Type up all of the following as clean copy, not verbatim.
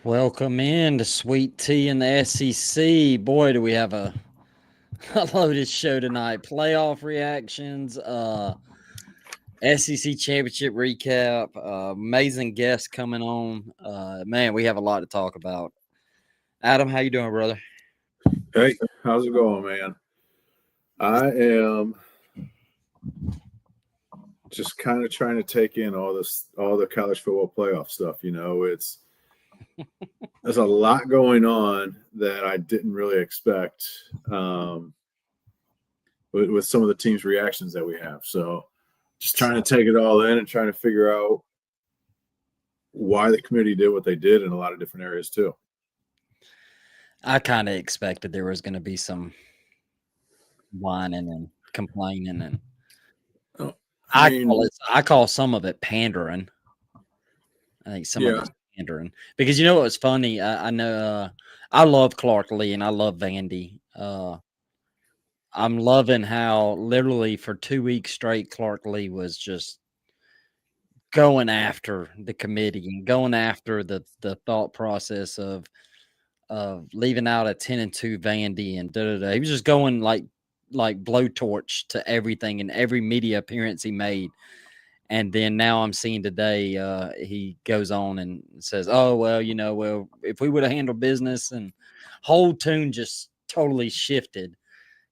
Welcome in to Sweet Tea in the SEC. Boy, do we have a loaded show tonight. Playoff reactions, SEC championship recap, amazing guests coming on. Man, we have a lot to talk about. Adam, how you doing, brother? Hey, how's it going, man? I am just kind of trying to take in all the college football playoff stuff. There's a lot going on that I didn't really expect with some of the teams' reactions that we have. So, just trying to take it all in and trying to figure out why the committee did what they did in a lot of different areas too. I kind of expected there was going to be some whining and complaining, and Oh, I mean, I call some of it pandering. I think some of yeah, it's pandering because you know what was funny. I know I love Clark Lee and I love Vandy. I'm loving how literally for 2 weeks straight, Clark Lee was just going after the committee and going after the thought process of leaving out a 10-2 Vandy and da da da. He was just going like blowtorch to everything and every media appearance he made. And then now I'm seeing today, he goes on and says, "Oh well, if we would have handled business," and whole tune just totally shifted.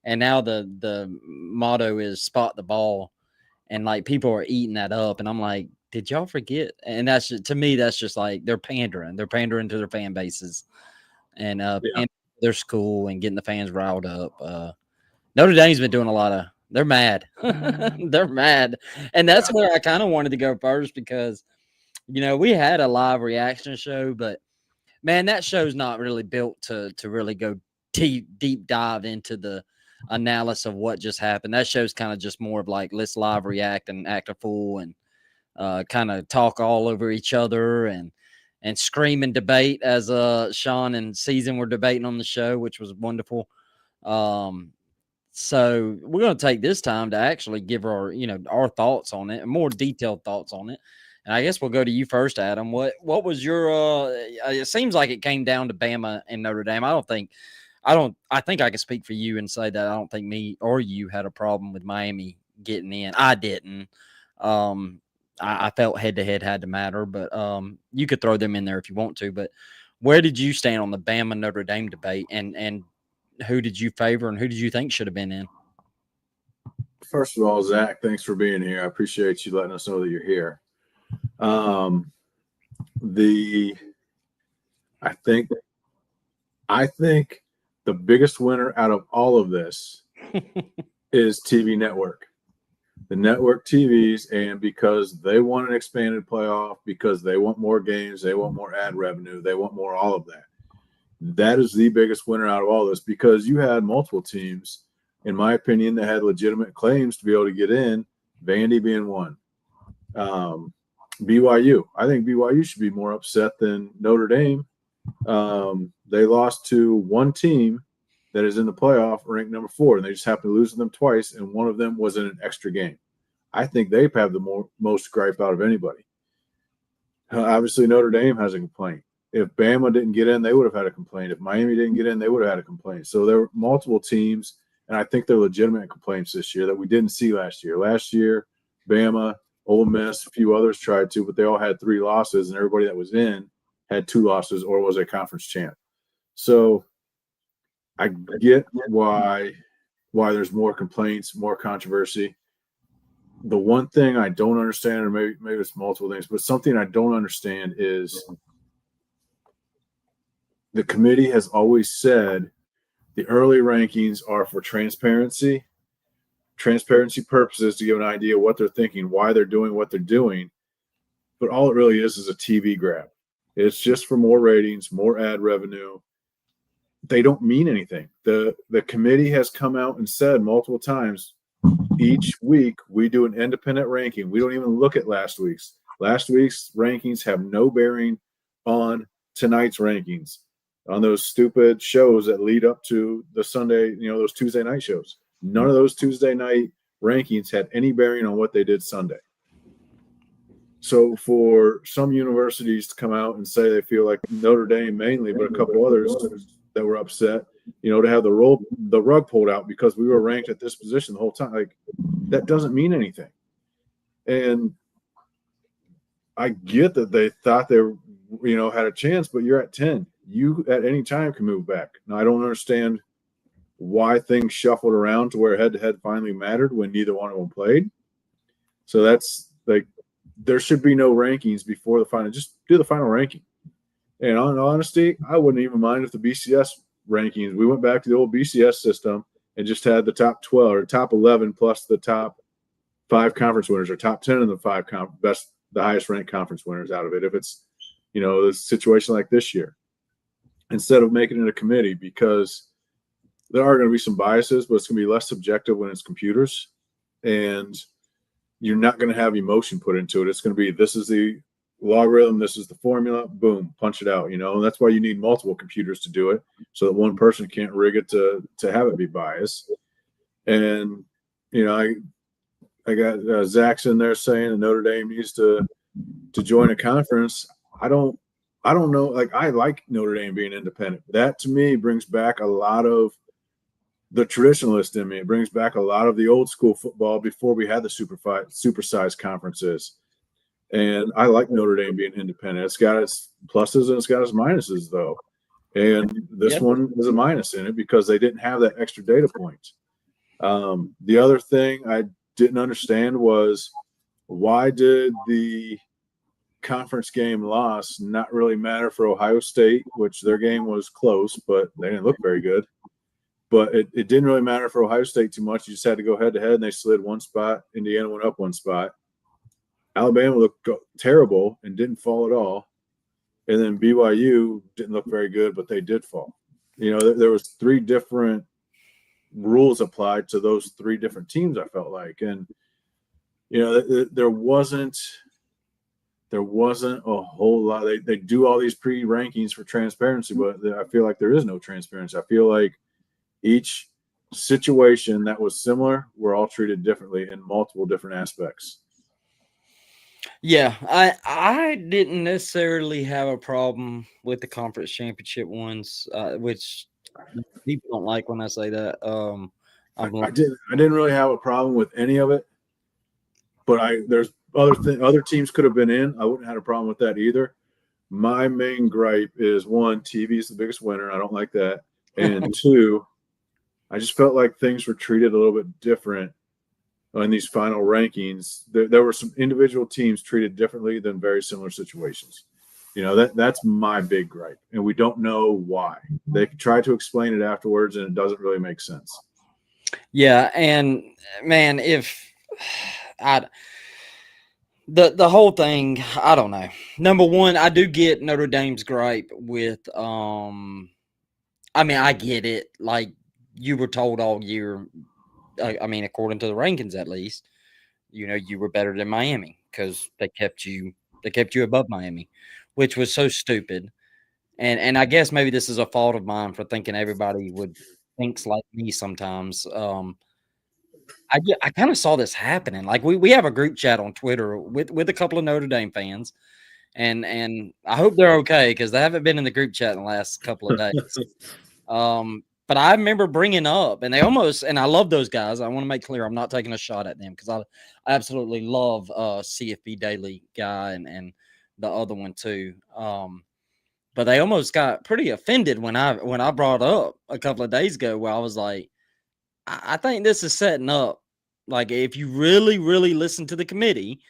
And now the motto is "spot the ball," and like people are eating that up. And I'm like, did y'all forget? And that's just, to me, that's just like they're pandering. They're pandering to their fan bases and yeah, and their school and getting the fans riled up. Notre Dame's been doing a lot of. They're mad. They're mad, and yeah, that's where I kind of wanted to go first because we had a live reaction show, but man, that show's not really built to really go deep dive into the analysis of what just happened. That show's kind of just more of like let's live react and act a fool and kind of talk all over each other and scream and debate as Sean and Season were debating on the show, which was wonderful. Um, so we're going to take this time to actually give our thoughts on it, more detailed thoughts on it. And I guess we'll go to you first, Adam. What was your? It seems like it came down to Bama and Notre Dame. I think I can speak for you and say that I don't think me or you had a problem with Miami getting in. I didn't. Um, I felt head to head had to matter, but you could throw them in there if you want to. But where did you stand on the Bama Notre Dame debate, and who did you favor and who did you think should have been in? First of all, Zach, thanks for being here. I appreciate you letting us know that you're here. Um, the I think I think the biggest winner out of all of this is TV network. The network TVs, and because they want an expanded playoff, because they want more games, they want more ad revenue, they want more all of that. That is the biggest winner out of all this because you had multiple teams, in my opinion, that had legitimate claims to be able to get in, Vandy being one. BYU. I think BYU should be more upset than Notre Dame. They lost to one team that is in the playoff ranked number 4, and they just happened to lose to them twice, and one of them was in an extra game. I think they have the most gripe out of anybody. Obviously, Notre Dame has a complaint. If Bama didn't get in, they would have had a complaint. If Miami didn't get in, they would have had a complaint. So there were multiple teams, and I think they're legitimate complaints this year that we didn't see last year. Last year, Bama, Ole Miss, a few others tried to, but they all had 3 losses, and everybody that was in had 2 losses or was a conference champ. So I get why there's more complaints, more controversy. The one thing I don't understand, or maybe it's multiple things, but something I don't understand is the committee has always said the early rankings are for transparency purposes to give an idea of what they're thinking, why they're doing what they're doing. But all it really is a TV grab. It's just for more ratings, more ad revenue. They don't mean anything. The committee has come out and said multiple times, each week we do an independent ranking. We don't even look at last week's. Last week's rankings have no bearing on tonight's rankings, on those stupid shows that lead up to the Sunday, those Tuesday night shows. None of those Tuesday night rankings had any bearing on what they did Sunday. So for some universities to come out and say they feel like Notre Dame mainly, but a couple others that were upset, to have the rug pulled out because we were ranked at this position the whole time, like that doesn't mean anything. And I get that they thought they had a chance, but you're at 10. You at any time can move back. Now I don't understand why things shuffled around to where head-to-head finally mattered when neither one of them played. So that's like, there should be no rankings before the final. Just do the final ranking. And in honesty, I wouldn't even mind if the BCS rankings, we went back to the old BCS system and just had the top 12 or top 11 plus the top 5 conference winners, or top 10 of the 5 the highest ranked conference winners out of it. If it's, the situation like this year, instead of making it a committee, because there are going to be some biases, but it's going to be less subjective when it's computers, and you're not going to have emotion put into it. It's going to be, this is the logarithm, this is the formula, boom, punch it out, and that's why you need multiple computers to do it, so that one person can't rig it to have it be biased. And, I got Zach's in there saying that Notre Dame needs to join a conference. I don't know. Like, I like Notre Dame being independent. That to me brings back a lot of the traditionalist in me. It brings back a lot of the old school football before we had the supersized conferences. And I like Notre Dame being independent. It's got its pluses and it's got its minuses, though. And this one is a minus in it because they didn't have that extra data point. The other thing I didn't understand was, why did the conference game loss not really matter for Ohio State, which their game was close, but they didn't look very good. But it didn't really matter for Ohio State too much. You just had to go head-to-head, and they slid one spot. Indiana went up one spot. Alabama looked terrible and didn't fall at all. And then BYU didn't look very good, but they did fall. There was 3 different rules applied to those 3 different teams, I felt like. And, there wasn't a whole lot. They do all these pre-rankings for transparency, but I feel like there is no transparency. I feel like each situation that was similar were all treated differently in multiple different aspects. Yeah, I didn't necessarily have a problem with the conference championship ones, which people don't like when I say that. I didn't really have a problem with any of it, but there's other teams could have been in. I wouldn't have had a problem with that either. My main gripe is, 1, TV is the biggest winner. I don't like that. And 2, I just felt like things were treated a little bit different in these final rankings. There were some individual teams treated differently than very similar situations. That's my big gripe, and we don't know why. They try to explain it afterwards, and it doesn't really make sense. Yeah, and man, the whole thing, I don't know. Number one, I do get Notre Dame's gripe with I get it. Like, you were told all year, according to the rankings at least, you were better than Miami because they kept you above Miami, which was so stupid. And I guess maybe this is a fault of mine for thinking everybody thinks like me sometimes. I kind of saw this happening. Like, we have a group chat on Twitter with a couple of Notre Dame fans, and I hope they're okay because they haven't been in the group chat in the last couple of days. But I remember bringing up, and I love those guys. I want to make clear I'm not taking a shot at them because I absolutely love CFB Daily guy and the other one too. But they almost got pretty offended when I brought up a couple of days ago where I was like, I think this is setting up. Like, if you really, really listen to the committee,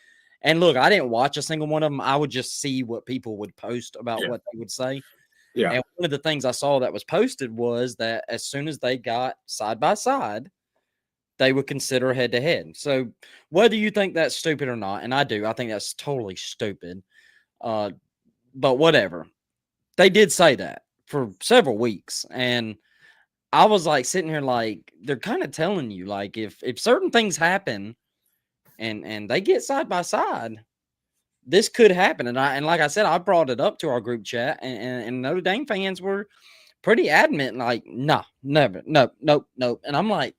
and look, I didn't watch a single one of them. I would just see what people would post about what they would say. Yeah. And one of the things I saw that was posted was that as soon as they got side by side, they would consider head to head. So whether you think that's stupid or not, and I do, I think that's totally stupid. But whatever. They did say that for several weeks. And I was like sitting here like, they're kind of telling you, like, if certain things happen and they get side by side, this could happen. And like I said, I brought it up to our group chat, and Notre Dame fans were pretty adamant, like, nah, never, nope. And I'm like,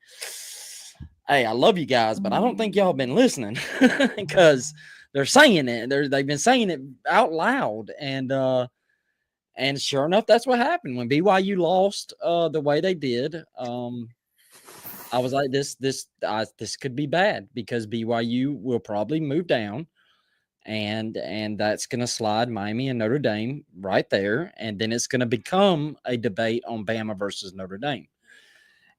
hey, I love you guys, but I don't think y'all been listening because they're saying it. They've been saying it out loud, and sure enough, that's what happened when BYU lost the way they did. I was like, this could be bad because BYU will probably move down, and that's going to slide Miami and Notre Dame right there, and then it's going to become a debate on Bama versus Notre Dame.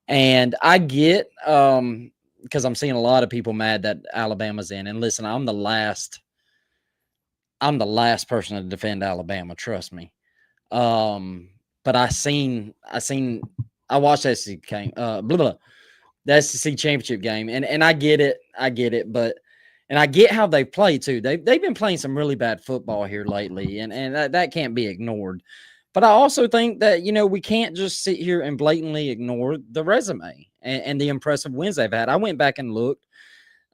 And I get because I'm seeing a lot of people mad that Alabama's in. And listen, I'm the last person to defend Alabama, trust me. But I watched the SEC game, the SEC championship game, and I get it, but and I get how they play too. They've been playing some really bad football here lately, and that can't be ignored. But I also think that, we can't just sit here and blatantly ignore the resume and the impressive wins they've had. I went back and looked.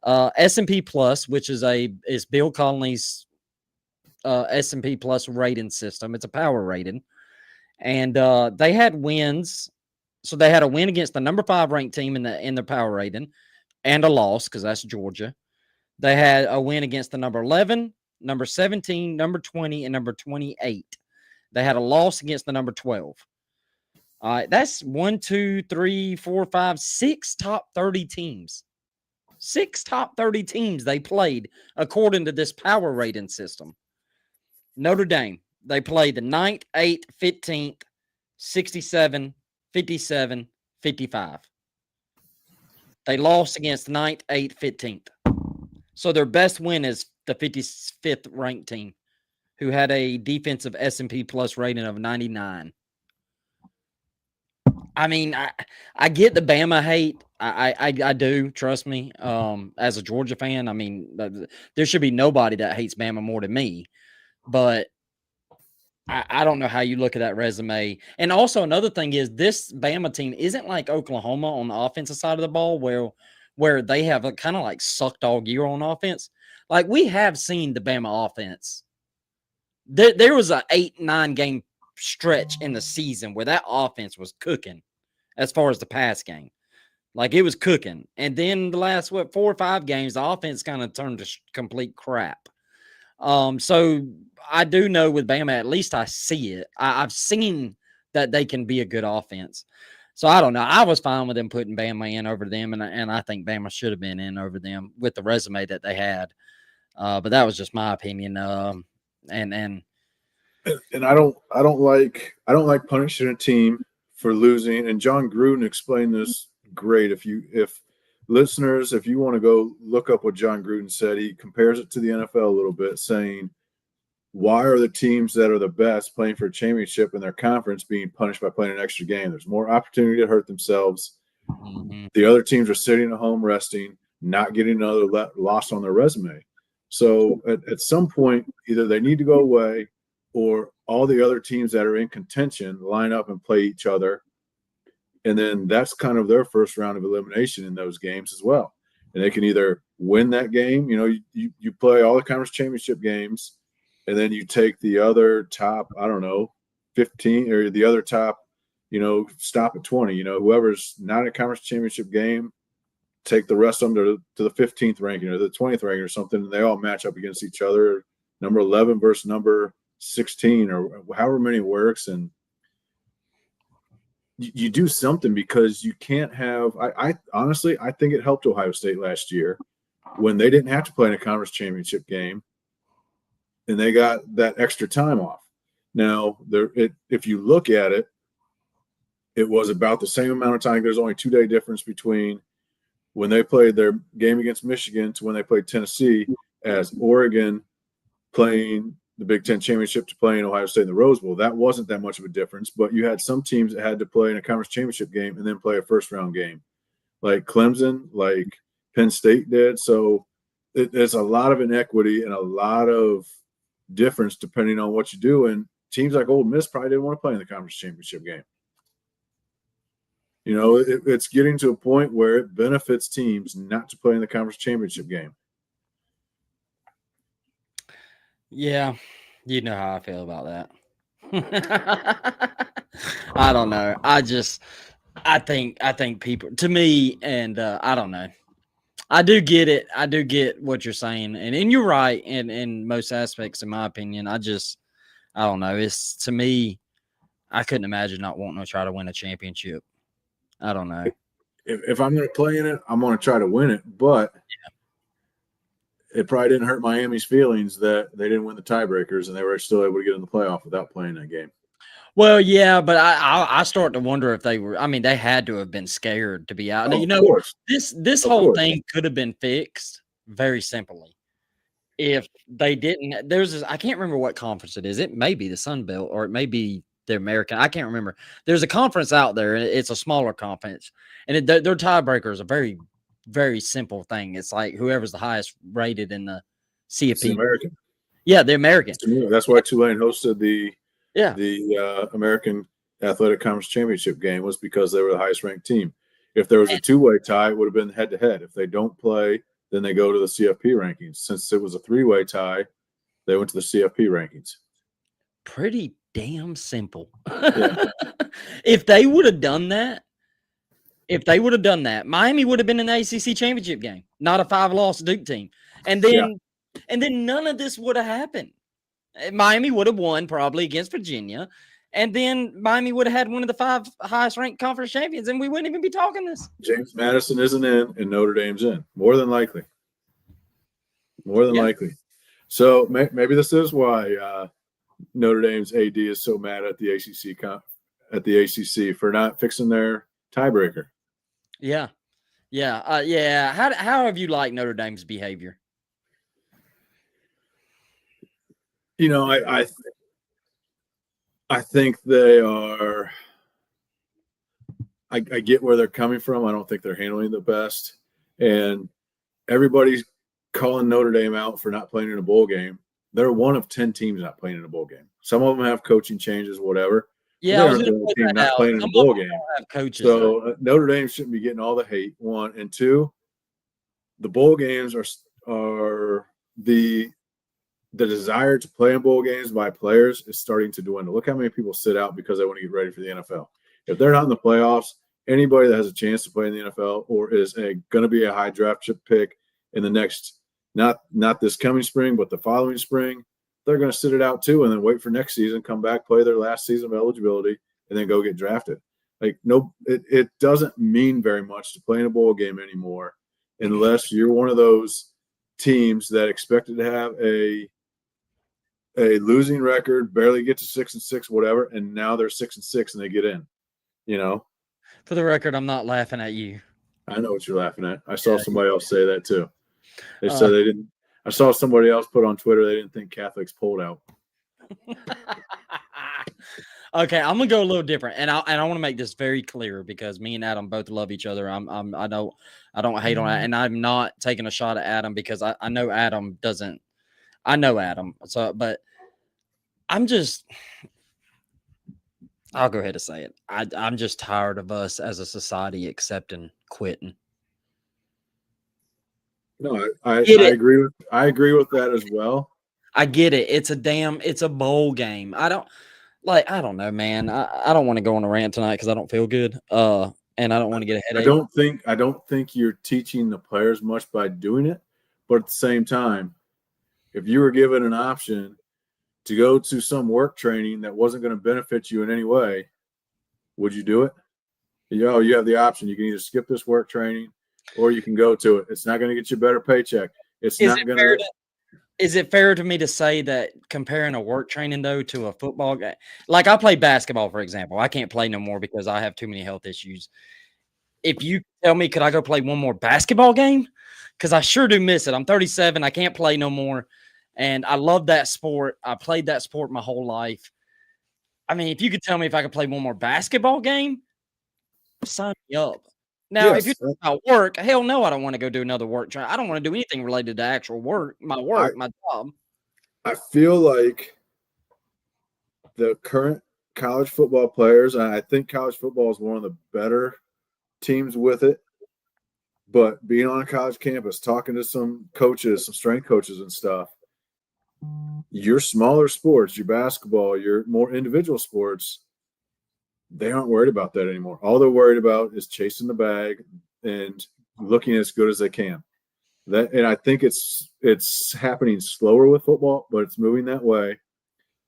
S&P Plus, which is Bill Connelly's S&P Plus rating system. It's a power rating. And they had wins. So they had a win against the number 5 ranked team in the power rating and a loss because that's Georgia. They had a win against the number 11, number 17, number 20, and number 28. They had a loss against the number 12. All right, that's 1, 2, 3, 4, 5, 6 top 30 teams. 6 top 30 teams they played according to this power rating system. Notre Dame, they played the 9th, 8th, 15th, 67, 57, 55. They lost against the 9th, 8th, 15th. So their best win is the 55th ranked team, who had a defensive S&P Plus rating of 99. I mean, I get the Bama hate. I do, trust me. As a Georgia fan, I mean, there should be nobody that hates Bama more than me. But I don't know how you look at that resume. And also another thing is this Bama team isn't like Oklahoma on the offensive side of the ball where they have a kind of like sucked all year on offense. Like we have seen the Bama offense. There was an 8-9 game stretch in the season where that offense was cooking as far as the pass game. Like it was cooking. And then the last, 4 or 5 games, the offense kind of turned to complete crap. So I do know with Bama, at least I see it. I've seen that they can be a good offense. So I don't know. I was fine with them putting Bama in over them, and I think Bama should have been in over them with the resume that they had. But that was just my opinion. And I don't like punishing a team for losing. And John Gruden explained this great. If listeners, if you want to go look up what John Gruden said, he compares it to the NFL a little bit, saying, why are the teams that are the best playing for a championship in their conference being punished by playing an extra game? There's more opportunity to hurt themselves. Mm-hmm. The other teams are sitting at home resting, not getting another loss on their resume. So at some point, either they need to go away or all the other teams that are in contention line up and play each other. And then that's kind of their first round of elimination in those games as well. And they can either win that game, you play all the conference championship games, and then you take the other top, 15 or the other top, stop at 20. Whoever's not a conference championship game, take the rest of them to the 15th ranking or the 20th ranking or something, and they all match up against each other. Number 11 versus number 16 or however many works. And you do something because you can't have – I honestly, I think it helped Ohio State last year when they didn't have to play in a conference championship game. And they got that extra time off. Now, if you look at it, it was about the same amount of time. There's only 2-day difference between when they played their game against Michigan to when they played Tennessee, as Oregon playing the Big Ten championship to playing Ohio State in the Rose Bowl. That wasn't that much of a difference, but you had some teams that had to play in a conference championship game and then play a first-round game, like Clemson, like Penn State did. So there's a lot of inequity and a lot of difference depending on what you do, and teams like Ole Miss probably didn't want to play in the conference championship game. It's getting to a point where it benefits teams not to play in the conference championship game. Yeah, you know how I feel about that. I don't know. I think people, to me, and I don't know. I do get it. I do get what you're saying, and you're right in most aspects, in my opinion. I don't know. It's to me, I couldn't imagine not wanting to try to win a championship. I don't know. If I'm going to play in it, I'm going to try to win it. But it probably didn't hurt Miami's feelings that they didn't win the tiebreakers and they were still able to get in the playoff without playing that game. Well, yeah, but I start to wonder if they were. I mean, they had to have been scared to be out. Oh, You of know, course. this Of whole course. thing could have been fixed very simply if they didn't. There's this, I can't remember what conference it is. It may be the Sun Belt or it may be the American. I can't remember. There's a conference out there. And it's a smaller conference, and their tiebreaker is a very, very simple thing. It's like whoever's the highest rated in the It's the CFP. American. Yeah, the American. That's why Tulane hosted the Yeah. American Athletic Conference Championship game, was because they were the highest ranked team. If there was a two-way tie, it would have been head to head. If they don't play, then they go to the CFP rankings. Since it was a three-way tie, they went to the CFP rankings. Pretty damn simple. Yeah. If they would have done that, Miami would have been in the ACC championship game, not a 5-loss Duke team. And then none of this would have happened. Miami would have won probably against Virginia. And then Miami would have had one of the 5 highest ranked conference champions, and we wouldn't even be talking this. James Madison isn't in, and Notre Dame's in. More than likely. Likely. So maybe this is why Notre Dame's AD is so mad at the ACC for not fixing their tiebreaker. Yeah. How have you liked Notre Dame's behavior? You know, I think they are. I get where they're coming from. I don't think they're handling the best, and everybody's calling Notre Dame out for not playing in a bowl game. They're one of 10 teams not playing in a bowl game. Some of them have coaching changes, whatever. Yeah, they're the only team not playing in a bowl game. Coaches, so Notre Dame shouldn't be getting all the hate. 1 and 2, the bowl games are the desire to play in bowl games by players is starting to dwindle. Look how many people sit out because they want to get ready for the NFL. If they're not in the playoffs, anybody that has a chance to play in the NFL or is going to be a high draft pick in the next, not this coming spring, but the following spring, they're going to sit it out too and then wait for next season, come back, play their last season of eligibility, and then go get drafted. Like, no, it doesn't mean very much to play in a bowl game anymore unless you're one of those teams that expected to have a losing record, barely get to 6-6, whatever, and now they're 6-6 and they get in. You know, for the record, I'm not laughing at you. I know what you're laughing at. I saw somebody else say that too. They said they didn't. I saw somebody else put on Twitter they didn't think Catholics pulled out. Okay, I'm gonna go a little different, and I want to make this very clear because me and Adam both love each other. I don't hate on that, and I'm not taking a shot at Adam because I know Adam doesn't. I know Adam, so but I'm just. I'll go ahead and say it. I'm just tired of us as a society accepting quitting. No, I agree with that as well. I get it. It's a bowl game. I don't know, man. I don't want to go on a rant tonight because I don't feel good. And I don't want to get a headache. I don't think you're teaching the players much by doing it, but at the same time, if you were given an option to go to some work training that wasn't going to benefit you in any way, would you do it? You have the option. You can either skip this work training or you can go to it. It's not going to get you a better paycheck. Is it fair to me to say that comparing a work training, though, to a football game? Like, I play basketball, for example. I can't play no more because I have too many health issues. If you tell me, could I go play one more basketball game? Because I sure do miss it. I'm 37. I can't play no more. And I love that sport. I played that sport my whole life. I mean, if you could tell me if I could play one more basketball game, sign me up. Now, if you're talking about work, hell no, I don't want to go do another work. I don't want to do anything related to actual work, my job. I feel like the current college football players, and I think college football is one of the better teams with it, but being on a college campus, talking to some coaches, some strength coaches and stuff, your smaller sports, your basketball, your more individual sports, they aren't worried about that anymore. All they're worried about is chasing the bag and looking as good as they can. And I think it's happening slower with football, but it's moving that way.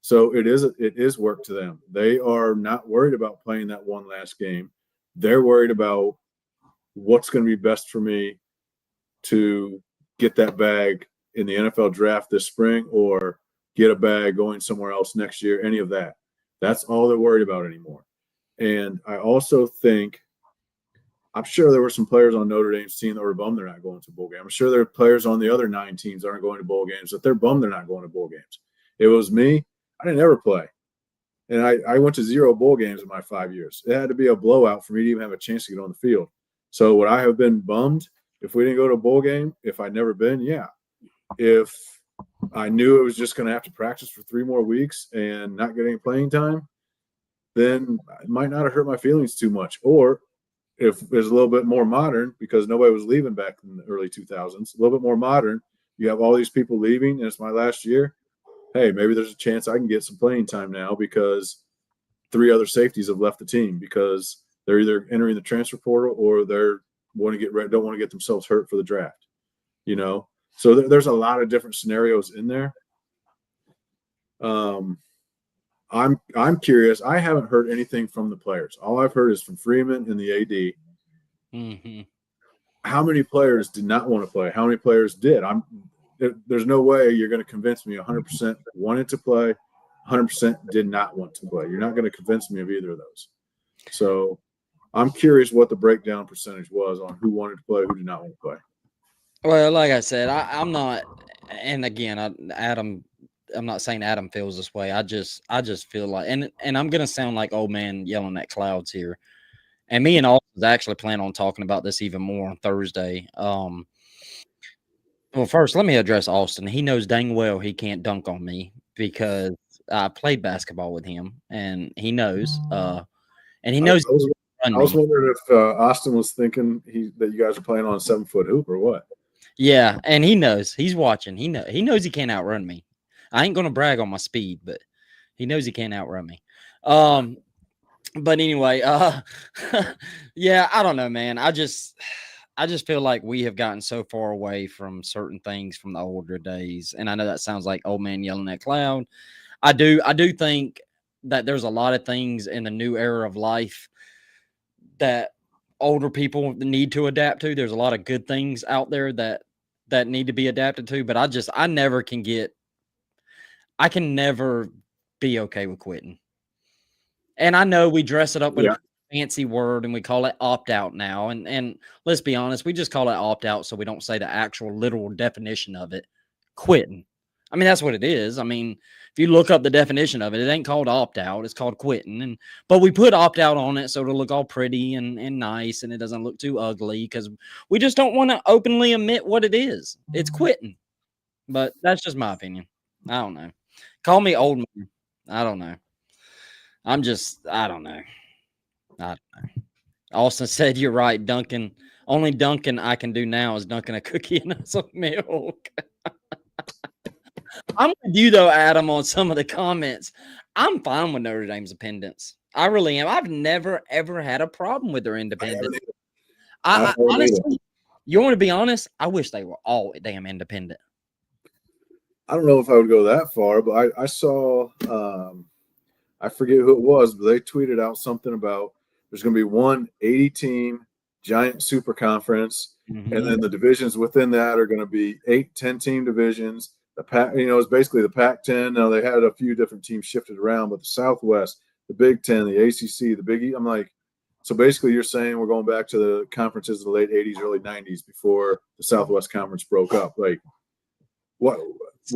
So it is work to them. They are not worried about playing that one last game. They're worried about what's going to be best for me to get that bag in the NFL draft this spring or get a bag going somewhere else next year, any of that. That's all they're worried about anymore. And I also think I'm sure there were some players on Notre Dame's team that were bummed they're not going to bowl game. I'm sure there are players on the other 9 teams that aren't going to bowl games that they're bummed they're not going to bowl games. It was me. I didn't ever play. And I went to 0 bowl games in my 5 years. It had to be a blowout for me to even have a chance to get on the field. So would I have been bummed if we didn't go to a bowl game? If I'd never been, yeah. If I knew it was just going to have to practice for 3 more weeks and not get any playing time, then it might not have hurt my feelings too much. Or if it's a little bit more modern, because nobody was leaving back in the early 2000s, a little bit more modern, you have all these people leaving and it's my last year. Hey, maybe there's a chance I can get some playing time now because 3 other safeties have left the team because they're either entering the transfer portal or don't want to get themselves hurt for the draft. So there's a lot of different scenarios in there. I'm curious. I haven't heard anything from the players. All I've heard is from Freeman and the AD. Mm-hmm. How many players did not want to play? How many players did? There's no way you're going to convince me 100% wanted to play, 100% did not want to play. You're not going to convince me of either of those. So I'm curious what the breakdown percentage was on who wanted to play, who did not want to play. Well, like I said, I'm not, and again, Adam, I'm not saying Adam feels this way. I just feel like, and I'm gonna sound like old man yelling at clouds here. And me and Austin's actually plan on talking about this even more on Thursday. Well, first, let me address Austin. He knows dang well he can't dunk on me because I played basketball with him, and he knows. And he knows. I was wondering if Austin was thinking that you guys are playing on a 7-foot hoop or what. Yeah, and he knows. He's watching. He knows he can't outrun me. I ain't gonna brag on my speed, but he knows he can't outrun me. But anyway, yeah, I don't know, man. I just feel like we have gotten so far away from certain things from the older days. And I know that sounds like old man yelling at cloud. I do think that there's a lot of things in the new era of life that older people need to adapt to. There's a lot of good things out there that need to be adapted to, but I can never be okay with quitting. And I know we dress it up with a fancy word and we call it opt-out now. And let's be honest, we just call it opt-out so we don't say the actual literal definition of it, quitting. I mean, that's what it is. I mean, if you look up the definition of it, it ain't called opt-out. It's called quitting. But we put opt-out on it so it'll look all pretty and nice and it doesn't look too ugly because we just don't want to openly admit what it is. It's quitting. But that's just my opinion. I don't know. Call me old man. I don't know. I don't know. I don't know. Austin said, you're right, Duncan. Only Duncan I can do now is dunking a cookie in some milk. I'm with you, though, Adam, on some of the comments. I'm fine with Notre Dame's independence. I really am. I've never, ever had a problem with their independence. I honestly, you want to be honest? I wish they were all damn independent. I don't know if I would go that far, but I saw I forget who it was, but they tweeted out something about there's going to be one 80-team giant super conference, and then the divisions within that are going to be 8 10-team divisions. The Pac, it's basically the Pac-10. Now they had a few different teams shifted around, but the Southwest, the Big Ten, the ACC, the Big East. I'm like, so basically you're saying we're going back to the conferences of the late 80s, early 90s before the Southwest Conference broke up. Like, what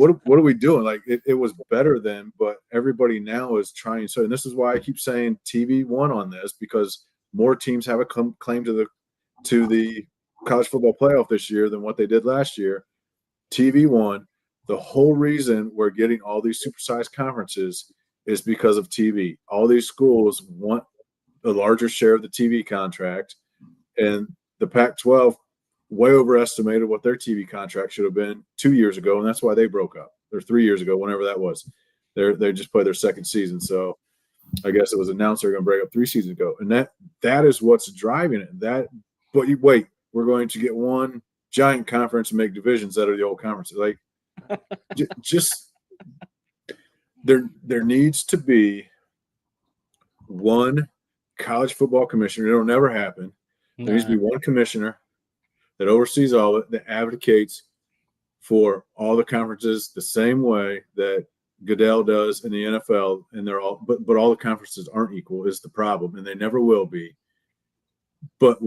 are we doing? Like, it was better then, but everybody now is trying. So, and this is why I keep saying TV won on this, because more teams have a claim to the college football playoff this year than what they did last year. TV won. The whole reason we're getting all these supersized conferences is because of TV. All these schools want a larger share of the TV contract, and the Pac-12 way overestimated what their TV contract should have been 2 years ago, and that's why they broke up. Or 3 years ago, whenever that was. They just played their second season, so I guess it was announced they're going to break up 3 seasons ago, and that is what's driving it. But you wait, we're going to get one giant conference and make divisions out of the old conferences. Like, just there needs to be one college football commissioner. It'll never happen. There needs to be one commissioner that oversees all of it, that advocates for all the conferences the same way that Goodell does in the NFL, and they're all, but all the conferences aren't equal is the problem, and they never will be. But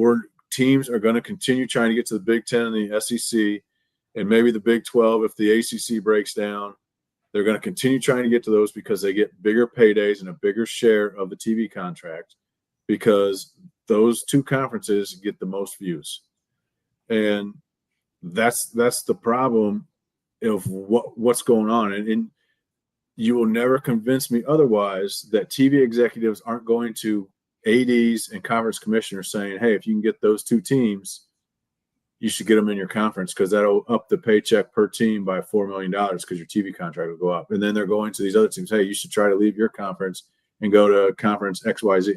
teams are going to continue trying to get to the Big Ten and the SEC, and maybe the Big 12 if the ACC breaks down. They're going to continue trying to get to those because they get bigger paydays and a bigger share of the TV contract, because those two conferences get the most views, and that's the problem of what's going on. And you will never convince me otherwise that TV executives aren't going to ADs and conference commissioners saying, hey, if you can get those two teams, you should get them in your conference, because that'll up the paycheck per team by $4 million, because your TV contract will go up. And then they're going to these other teams, hey, you should try to leave your conference and go to conference XYZ.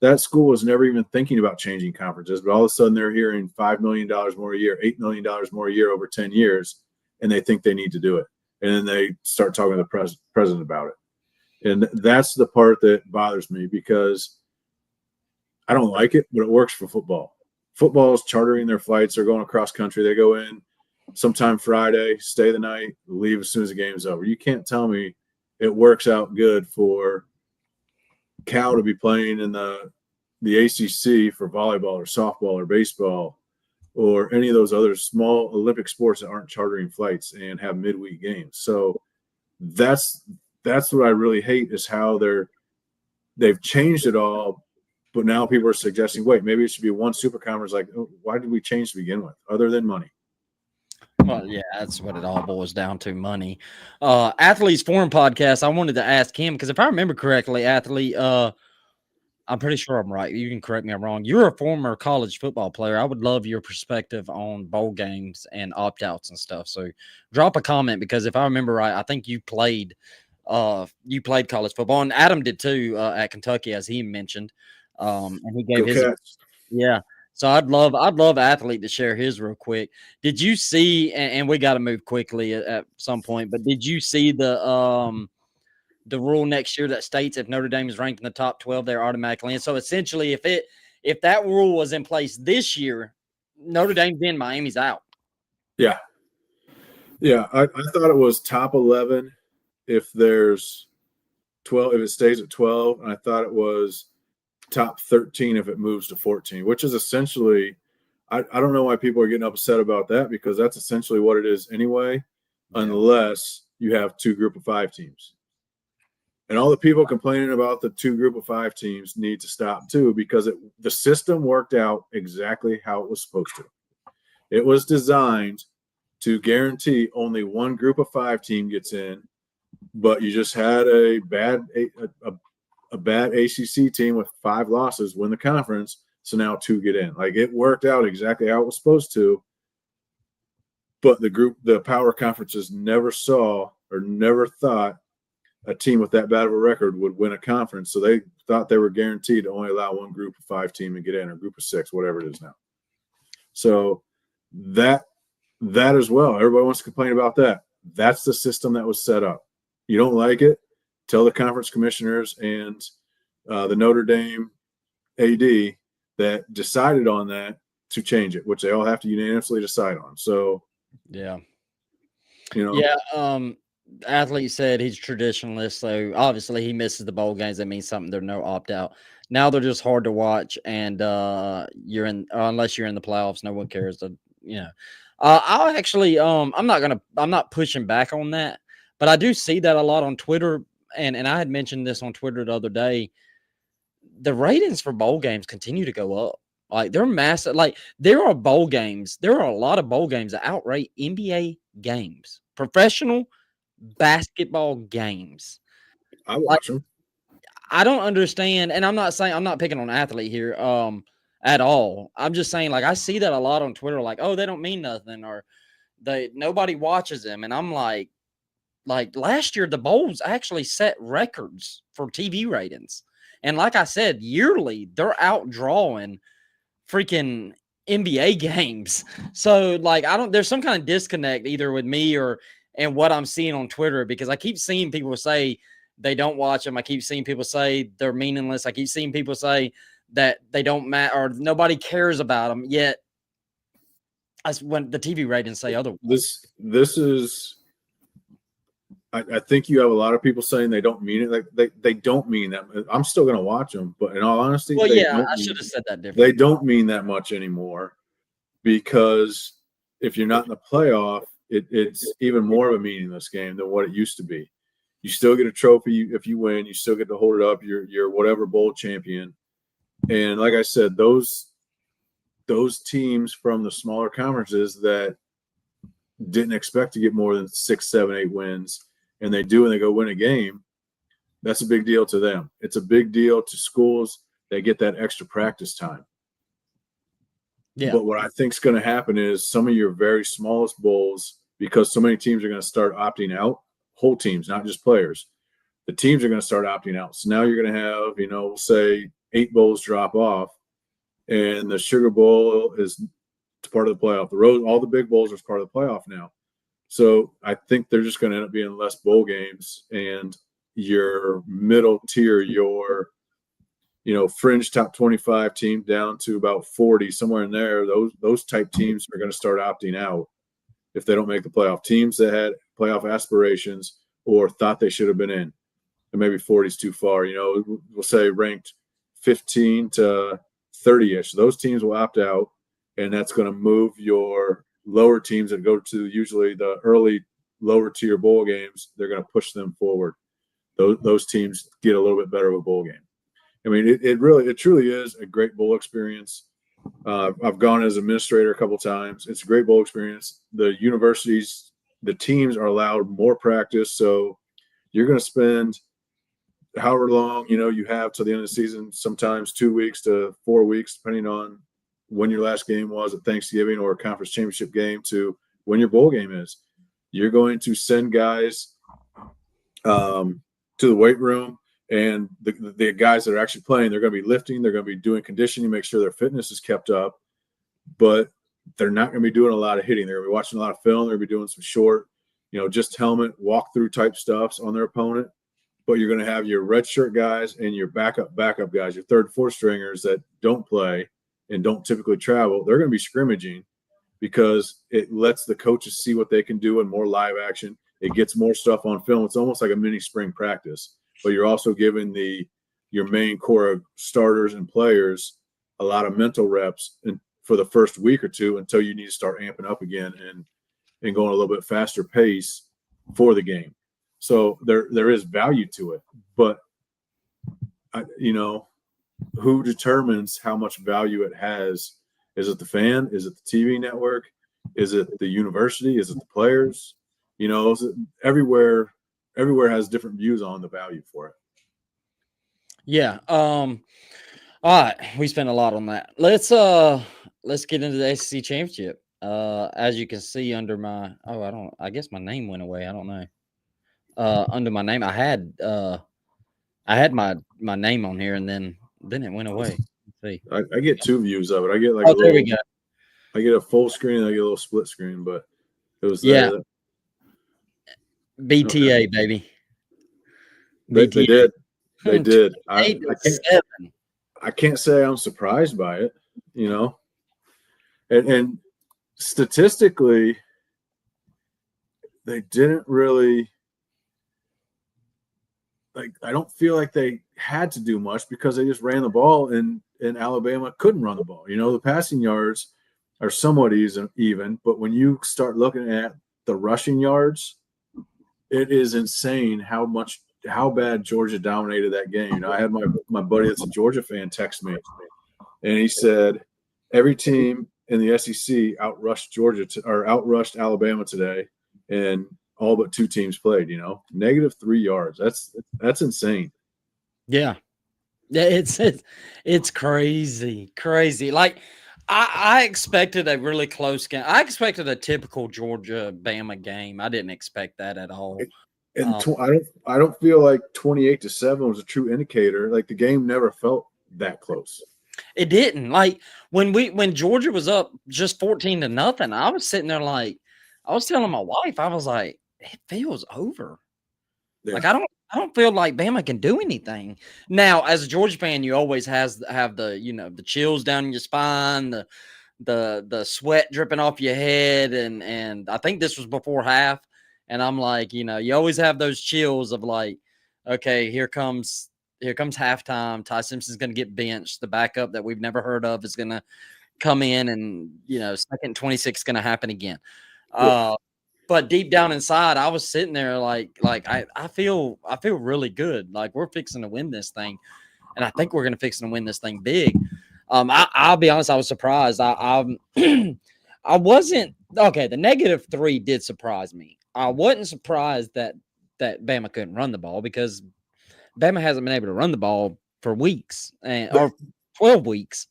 That school was never even thinking about changing conferences, but all of a sudden they're hearing $5 million more a year, $8 million more a year over 10 years, and they think they need to do it. And then they start talking to the president about it. And that's the part that bothers me, because I don't like it, but it works for football. Football is chartering their flights. They're going across country. They go in sometime Friday, stay the night, leave as soon as the game's over. You can't tell me it works out good for Cal to be playing in the ACC for volleyball or softball or baseball or any of those other small Olympic sports that aren't chartering flights and have midweek games. So that's what I really hate, is how they've changed it all. But now people are suggesting, wait, maybe it should be one super conference. Like, why did we change to begin with, other than money? Well, yeah, that's what it all boils down to, money. Athlete's Forum podcast, I wanted to ask him, because if I remember correctly, Athlete, I'm pretty sure I'm right. You can correct me if I'm wrong. You're a former college football player. I would love your perspective on bowl games and opt-outs and stuff. So drop a comment, because if I remember right, I think you played college football, and Adam did too at Kentucky, as he mentioned. And he gave his yeah. So I'd love Athlete to share his real quick. Did you see? And we got to move quickly at some point. But did you see the rule next year that states if Notre Dame is ranked in the top 12, they're automatically in? So essentially, if that rule was in place this year, Notre Dame's in, Miami's out. Yeah. I thought it was top 11 if there's 12, if it stays at 12, and I thought it was top 13 if it moves to 14, which is essentially, I don't know why people are getting upset about that, because that's essentially what it is anyway, unless you have two group of 5 teams. And all the people complaining about the 2 group of 5 teams need to stop too, because the system worked out exactly how it was supposed to. It was designed to guarantee only one group of 5 team gets in, but you just had a bad ACC team with 5 losses win the conference, so now 2 get in. Like, it worked out exactly how it was supposed to, but the power conferences never saw or never thought a team with that bad of a record would win a conference, so they thought they were guaranteed to only allow one group of 5 team to get in, or group of 6, whatever it is now. So that as well, everybody wants to complain about that. That's the system that was set up. You don't like it, tell the conference commissioners and the Notre Dame AD that decided on that to change it, which they all have to unanimously decide on. So, yeah. Athlete said he's traditionalist, so obviously he misses the bowl games. That means something. There's no opt-out. Now they're just hard to watch, and unless you're in the playoffs, no one cares. I'll actually, I'm not pushing back on that, but I do see that a lot on Twitter. And I had mentioned this on Twitter the other day. The ratings for bowl games continue to go up. Like, they're massive. Like, there are a lot of bowl games that outrate NBA games, professional basketball games. I watch them. I don't understand, and I'm not picking on Athlete here at all. I'm just saying, like, I see that a lot on Twitter, like, oh, they don't mean nothing, or nobody watches them, and I'm like last year, the bowls actually set records for TV ratings. And like I said, yearly, they're outdrawing freaking NBA games. So like there's some kind of disconnect either with me and what I'm seeing on Twitter, because I keep seeing people say they don't watch them. I keep seeing people say they're meaningless. I keep seeing people say that they don't matter or nobody cares about them. Yet when the TV ratings say otherwise. This is I think you have a lot of people saying they don't mean it. Like they don't mean that. I'm still going to watch them, but in all honesty, well, yeah, I should have said that differently. They don't mean that much anymore, because if you're not in the playoff, it's even more of a meaningless game than what it used to be. You still get a trophy if you win. You still get to hold it up. You're whatever bowl champion. And like I said, those teams from the smaller conferences that didn't expect to get more than 6, 7, 8 wins, and they do, and they go win a game, that's a big deal to them. It's a big deal to schools that get that extra practice time. Yeah. But what I think is going to happen is some of your very smallest bowls, because so many teams are going to start opting out, whole teams, not just players. The teams are going to start opting out. So now you're going to have, we'll say 8 bowls drop off, and the Sugar Bowl is part of the playoff. All the big bowls are part of the playoff now. So I think they're just going to end up being less bowl games, and your middle tier, your fringe top 25 team down to about 40, somewhere in there, those type teams are going to start opting out if they don't make the playoff. Teams that had playoff aspirations or thought they should have been in, and maybe 40 is too far. We'll say ranked 15 to 30-ish. Those teams will opt out, and that's going to move your lower teams that go to usually the early lower tier bowl games. They're going to push them forward. Those teams get a little bit better of a bowl game. I mean, it truly is a great bowl experience. I've gone as administrator a couple times. It's a great bowl experience. The universities, the teams are allowed more practice, so you're going to spend however long you have till the end of the season, sometimes 2 weeks to 4 weeks, depending on when your last game was at Thanksgiving or a conference championship game, to when your bowl game is. You're going to send guys to the weight room, and the guys that are actually playing, they're going to be lifting, they're going to be doing conditioning, make sure their fitness is kept up, but they're not going to be doing a lot of hitting. They're going to be watching a lot of film. They're going to be doing some short, just helmet, walk-through type stuffs on their opponent. But you're going to have your redshirt guys and your backup guys, your third, fourth stringers that don't play and don't typically travel. They're going to be scrimmaging because it lets the coaches see what they can do in more live action. It gets more stuff on film. It's almost like a mini spring practice, but you're also giving your main core of starters and players a lot of mental reps for the first week or two until you need to start amping up again and going a little bit faster pace for the game. So there is value to it, but who determines how much value it has? Is it the fan? Is it the TV network? Is it the university? Is it the players? Everywhere has different views on the value for it. Yeah. All right. We spent a lot on that. Let's get into the SEC championship. As you can see under I guess my name went away. I don't know. Under my name, I had my name on here, and then it went away. Let's see. I get 2 views of it. I get there we go. I get a full screen and I get a little split screen, but it was BTA, okay. Baby. They did. They did. 8-7. I can't say I'm surprised by it, and statistically, they didn't really. I don't feel like they had to do much because they just ran the ball, and Alabama couldn't run the ball. The passing yards are somewhat even, but when you start looking at the rushing yards, it is insane how bad Georgia dominated that game. I had my buddy that's a Georgia fan text me, and he said every team in the SEC outrushed Alabama today, and all but 2 teams played, -3 yards. That's insane. Yeah. It's crazy. Like I expected a really close game. I expected a typical Georgia Bama game. I didn't expect that at all. And I don't feel like 28-7 was a true indicator. Like the game never felt that close. It didn't. Like when Georgia was up just 14-0, I was sitting there like I was telling my wife, I was like, it feels over. Yeah. Like I don't feel like Bama can do anything. Now, as a Georgia fan, you always have the, the chills down your spine, the sweat dripping off your head, and I think this was before half. And I'm like, you always have those chills of like, okay, here comes halftime. Ty Simpson's going to get benched. The backup that we've never heard of is going to come in, and second 26 is going to happen again. But deep down inside, I was sitting there like I feel really good. Like we're fixing to win this thing, and I think we're going to fix to win this thing big. I'll be honest, I was surprised. I I wasn't okay. The -3 did surprise me. I wasn't surprised that Bama couldn't run the ball because Bama hasn't been able to run the ball for weeks or 12 weeks.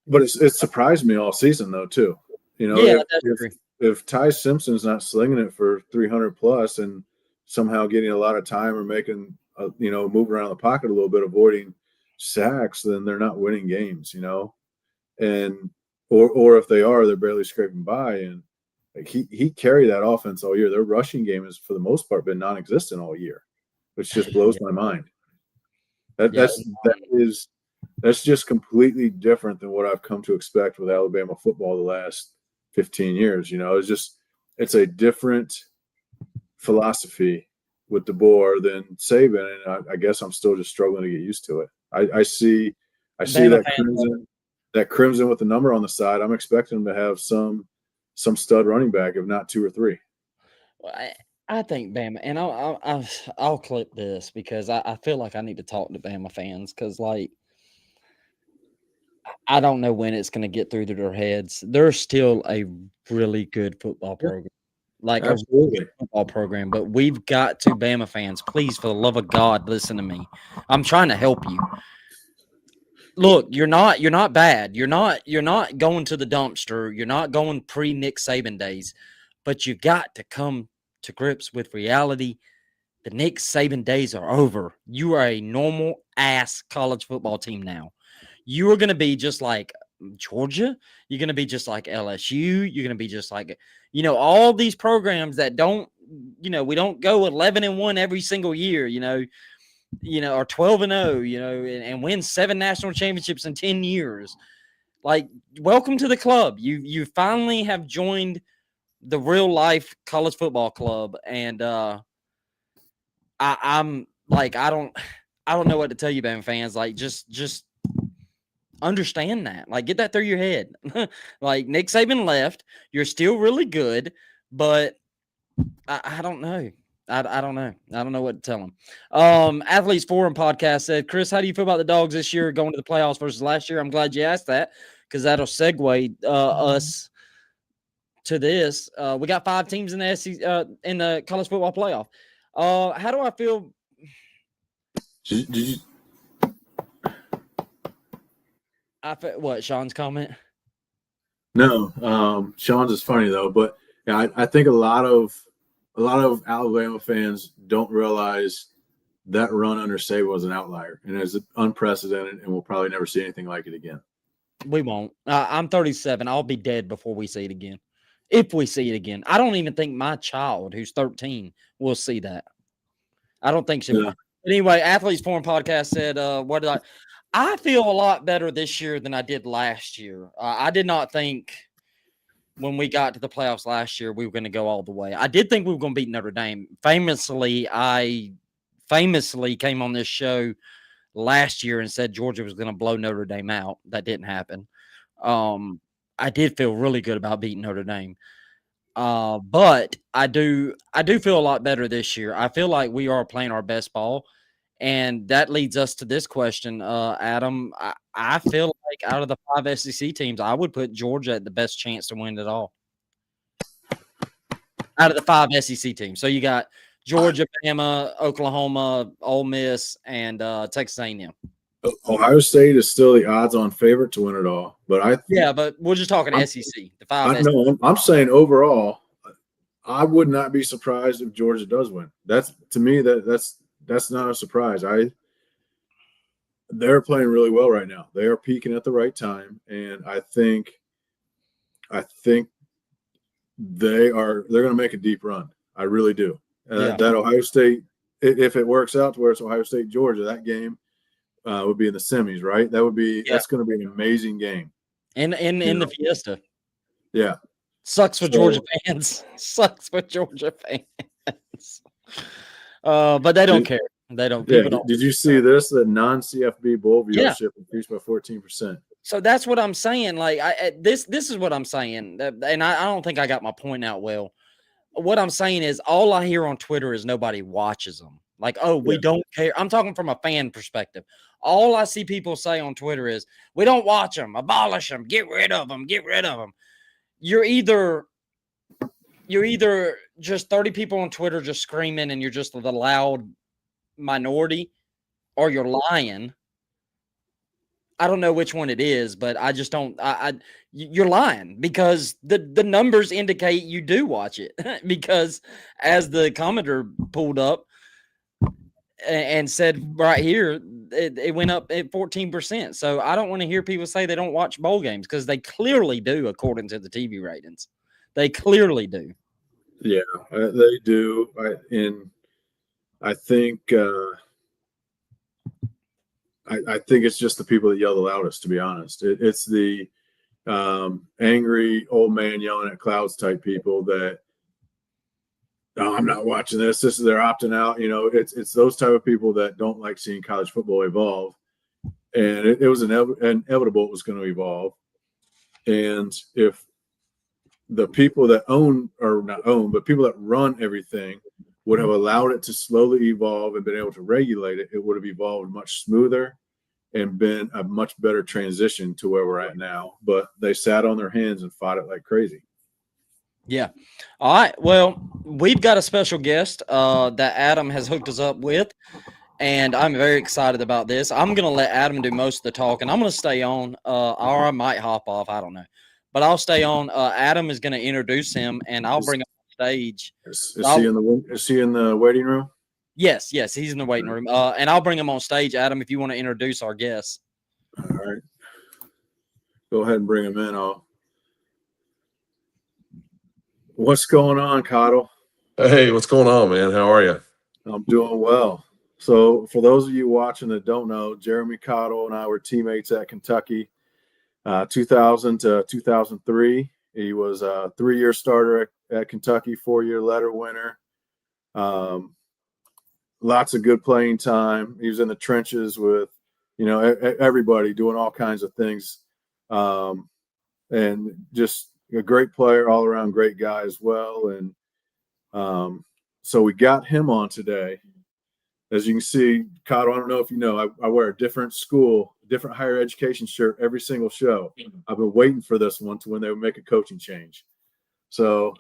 But it surprised me all season though too. Yeah, that's true. If Ty Simpson's not slinging it for 300 plus and somehow getting a lot of time or making move around the pocket a little bit, avoiding sacks, then they're not winning games, and or if they are, they're barely scraping by. And like he carried that offense all year. Their rushing game has for the most part been non-existent all year, which just blows my mind. That's just completely different than what I've come to expect with Alabama football the last 15 years. It's a different philosophy with DeBoer than Saban, and I guess I'm still just struggling to get used to it. I see that crimson with the number on the side. I'm expecting them to have some stud running back, if not 2 or 3. Well, I think Bama, and I'll clip this because I feel like I need to talk to Bama fans because like I don't know when it's going to get through to their heads. They're still a really good football program, like Absolutely. a football program. But we've got to, Bama fans, please, for the love of God, listen to me. I'm trying to help you. Look, you're not bad. You're not going to the dumpster. You're not going pre-Nick Saban days, but you got to come to grips with reality. The Nick Saban days are over. You are a normal ass college football team now. You are going to be just like Georgia. You're going to be just like LSU. You're going to be just like, all these programs that don't, we don't go 11-1 every single year, or 12-0, and win 7 national championships in 10 years. Like, welcome to the club. You finally have joined the real life college football club. And I'm like, I don't know what to tell you, Bama fans. Like, just understand that. Like, get that through your head. Like, Nick Saban left. You're still really good, but I don't know. I don't know. I don't know what to tell them. Athletes Forum podcast said, Chris, how do you feel about the Dogs this year going to the playoffs versus last year? I'm glad you asked that because that'll segue us to this. We got 5 teams in the SEC, in the college football playoff. How do I feel? Did you? What, Sean's comment? No, Sean's is funny though, but yeah, I think a lot of Alabama fans don't realize that run under Saban was an outlier and is unprecedented, and we'll probably never see anything like it again. We won't. I'm 37. I'll be dead before we see it again. If we see it again, I don't even think my child, who's 13, will see that. I don't think so. Yeah. Anyway, Athletes Forum podcast said, "What did I feel a lot better this year than I did last year. I did not think when we got to the playoffs last year we were going to go all the way. I did think we were going to beat Notre Dame. I famously came on this show last year and said Georgia was going to blow Notre Dame out. That didn't happen. I did feel really good about beating Notre Dame. But I do feel a lot better this year. I feel like we are playing our best ball. And that leads us to this question, Adam. I feel like out of the 5 SEC teams, I would put Georgia at the best chance to win it all. Out of the 5 SEC teams. So you got Georgia, Bama, Oklahoma, Ole Miss, and Texas A&M. Ohio State is still the odds-on favorite to win it all. But we're just talking SEC. The 5 SEC. No, I'm saying overall, I would not be surprised if Georgia does win. That's to me that's not a surprise. they're playing really well right now. They are peaking at the right time, and I think they're going to make a deep run. I really do. That Ohio State, if it works out to where it's Ohio State Georgia, that game would be in the semis, right? That's going to be an amazing game. In the Fiesta. Yeah. Sucks for Georgia fans. Sucks for Georgia fans. But they don't care. They don't. Don't. Did you see this? That non-CFB bowl viewership increased by 14%. So that's what I'm saying. Like this is what I'm saying, and I don't think I got my point out well. What I'm saying is, all I hear on Twitter is nobody watches them. Like, oh, we don't care. I'm talking from a fan perspective. All I see people say on Twitter is, we don't watch them, abolish them, get rid of them, get rid of them. You're either just 30 people on Twitter just screaming and you're just the loud minority, or you're lying. I don't know which one it is, but I just don't. You're lying, because the numbers indicate you do watch it. Because as the commenter pulled up and said right here, it went up at 14%. So I don't want to hear people say they don't watch bowl games, because they clearly do, according to the TV ratings. They clearly do. Yeah, they do. I think I think it's just the people that yell the loudest, to be honest. It's the angry old man yelling at clouds type people that, oh, I'm not watching this. They're opting out. It's those type of people that don't like seeing college football evolve. And it was inevitable it was going to evolve. And if the people that people that run everything would have allowed it to slowly evolve and been able to regulate it, it would have evolved much smoother and been a much better transition to where we're at now. But they sat on their hands and fought it like crazy. Yeah. All right. Well, we've got a special guest that Adam has hooked us up with, and I'm very excited about this. I'm going to let Adam do most of the talk, and I'm going to stay on, or I might hop off. I don't know. But I'll stay on. Adam is going to introduce him, and I'll bring him on stage. Is he in the waiting room? Yes, he's in the waiting room. And I'll bring him on stage, Adam, if you want to introduce our guest. All right. Go ahead and bring him in. What's going on, Caudill? Hey, what's going on, man? How are you? I'm doing well. So for those of you watching that don't know, Jeremy Caudill and I were teammates at Kentucky, 2000 to 2003. He was a 3-year starter at Kentucky, 4-year letter winner. Lots of good playing time. He was in the trenches with, everybody, doing all kinds of things. And just a great player, all around great guy as well. And so we got him on today. As you can see, Caudill, I don't know if you know, I wear a different higher education shirt every single show. I've been waiting for this one to when they would make a coaching change. So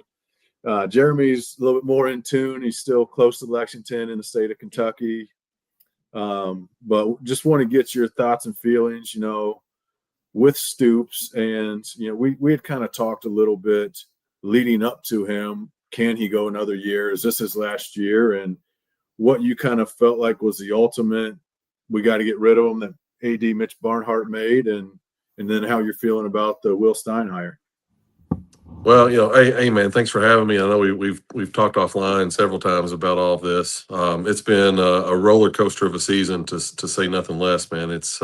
Jeremy's a little bit more in tune. He's still close to Lexington in the state of Kentucky. But just want to get your thoughts and feelings, with Stoops. And, we had kind of talked a little bit leading up to him. Can he go another year? Is this his last year? And what you kind of felt like was the ultimate, we got to get rid of him, that AD Mitch Barnhart made, and then how you're feeling about the Will Stein hire. Well, hey, man, thanks for having me. I know we've talked offline several times about all of this. It's been a roller coaster of a season, to say nothing less, man. It's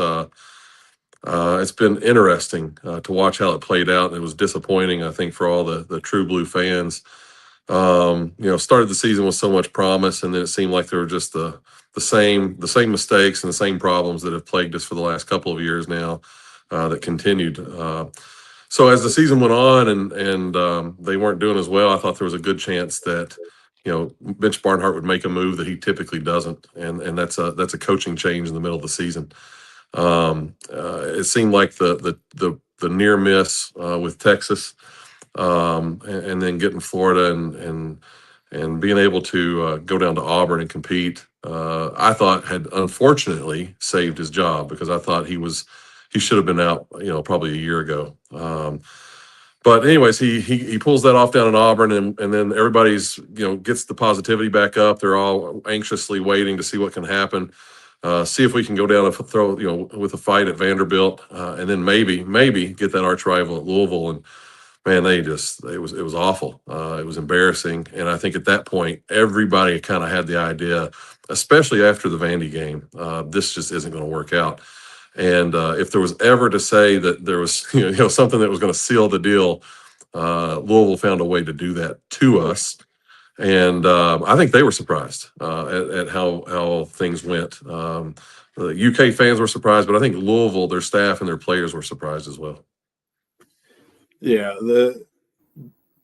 been interesting to watch how it played out. It was disappointing, I think, for all the true blue fans. Started the season with so much promise, and then it seemed like there were just the same mistakes and the same problems that have plagued us for the last couple of years now that continued. So as the season went on and they weren't doing as well, I thought there was a good chance that Mitch Barnhart would make a move that he typically doesn't, and that's a coaching change in the middle of the season. It seemed like the near miss with Texas, and then getting Florida and being able to go down to Auburn and compete, I thought had unfortunately saved his job, because I thought he should have been out, probably a year ago. But anyways, he pulls that off down in Auburn, and then everybody's, gets the positivity back up. They're all anxiously waiting to see what can happen. See if we can go down and throw, with a fight at Vanderbilt, and then maybe get that arch rival at Louisville. And man, it was awful. It was embarrassing. And I think at that point, everybody kind of had the idea, especially after the Vandy game, this just isn't going to work out. And if there was ever to say that there was, something that was going to seal the deal, Louisville found a way to do that to us. And I think they were surprised at how things went. The UK fans were surprised, but I think Louisville, their staff and their players were surprised as well. Yeah,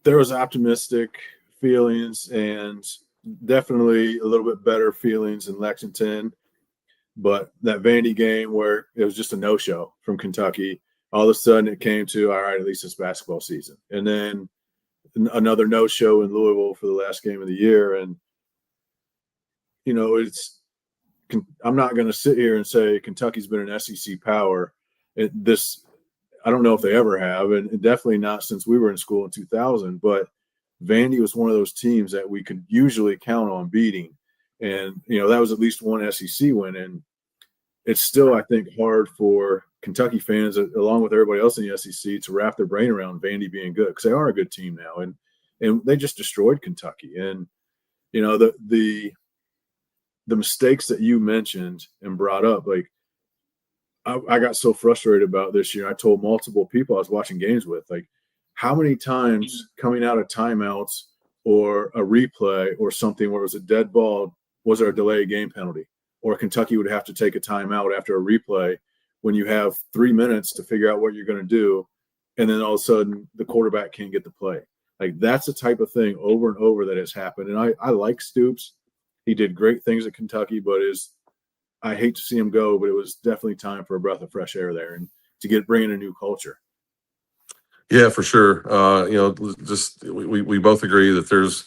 there was optimistic feelings and definitely a little bit better feelings in Lexington. But that Vandy game where it was just a no-show from Kentucky, all of a sudden it came to, all right, at least it's basketball season. And then another no-show in Louisville for the last game of the year. And, I'm not going to sit here and say Kentucky's been an SEC power. I don't know if they ever have, and definitely not since we were in school in 2000. But Vandy was one of those teams that we could usually count on beating. And, that was at least one SEC win. And it's still, I think, hard for Kentucky fans, along with everybody else in the SEC, to wrap their brain around Vandy being good, because they are a good team now. And they just destroyed Kentucky. And, the mistakes that you mentioned and brought up, like, I got so frustrated about this year. I told multiple people I was watching games with, like, how many times coming out of timeouts or a replay or something where it was a dead ball was there a delay game penalty, or Kentucky would have to take a timeout after a replay when you have 3 minutes to figure out what you're going to do, and then all of a sudden the quarterback can't get the play. Like, that's the type of thing over and over that has happened. And I like Stoops. He did great things at Kentucky, but I hate to see him go, but it was definitely time for a breath of fresh air there and to bring in a new culture. Yeah, for sure. We both agree that there's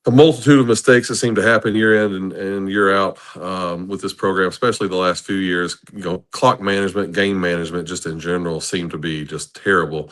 a multitude of mistakes that seem to happen year in and year out with this program, especially the last few years. Clock management, game management, just in general, seem to be just terrible.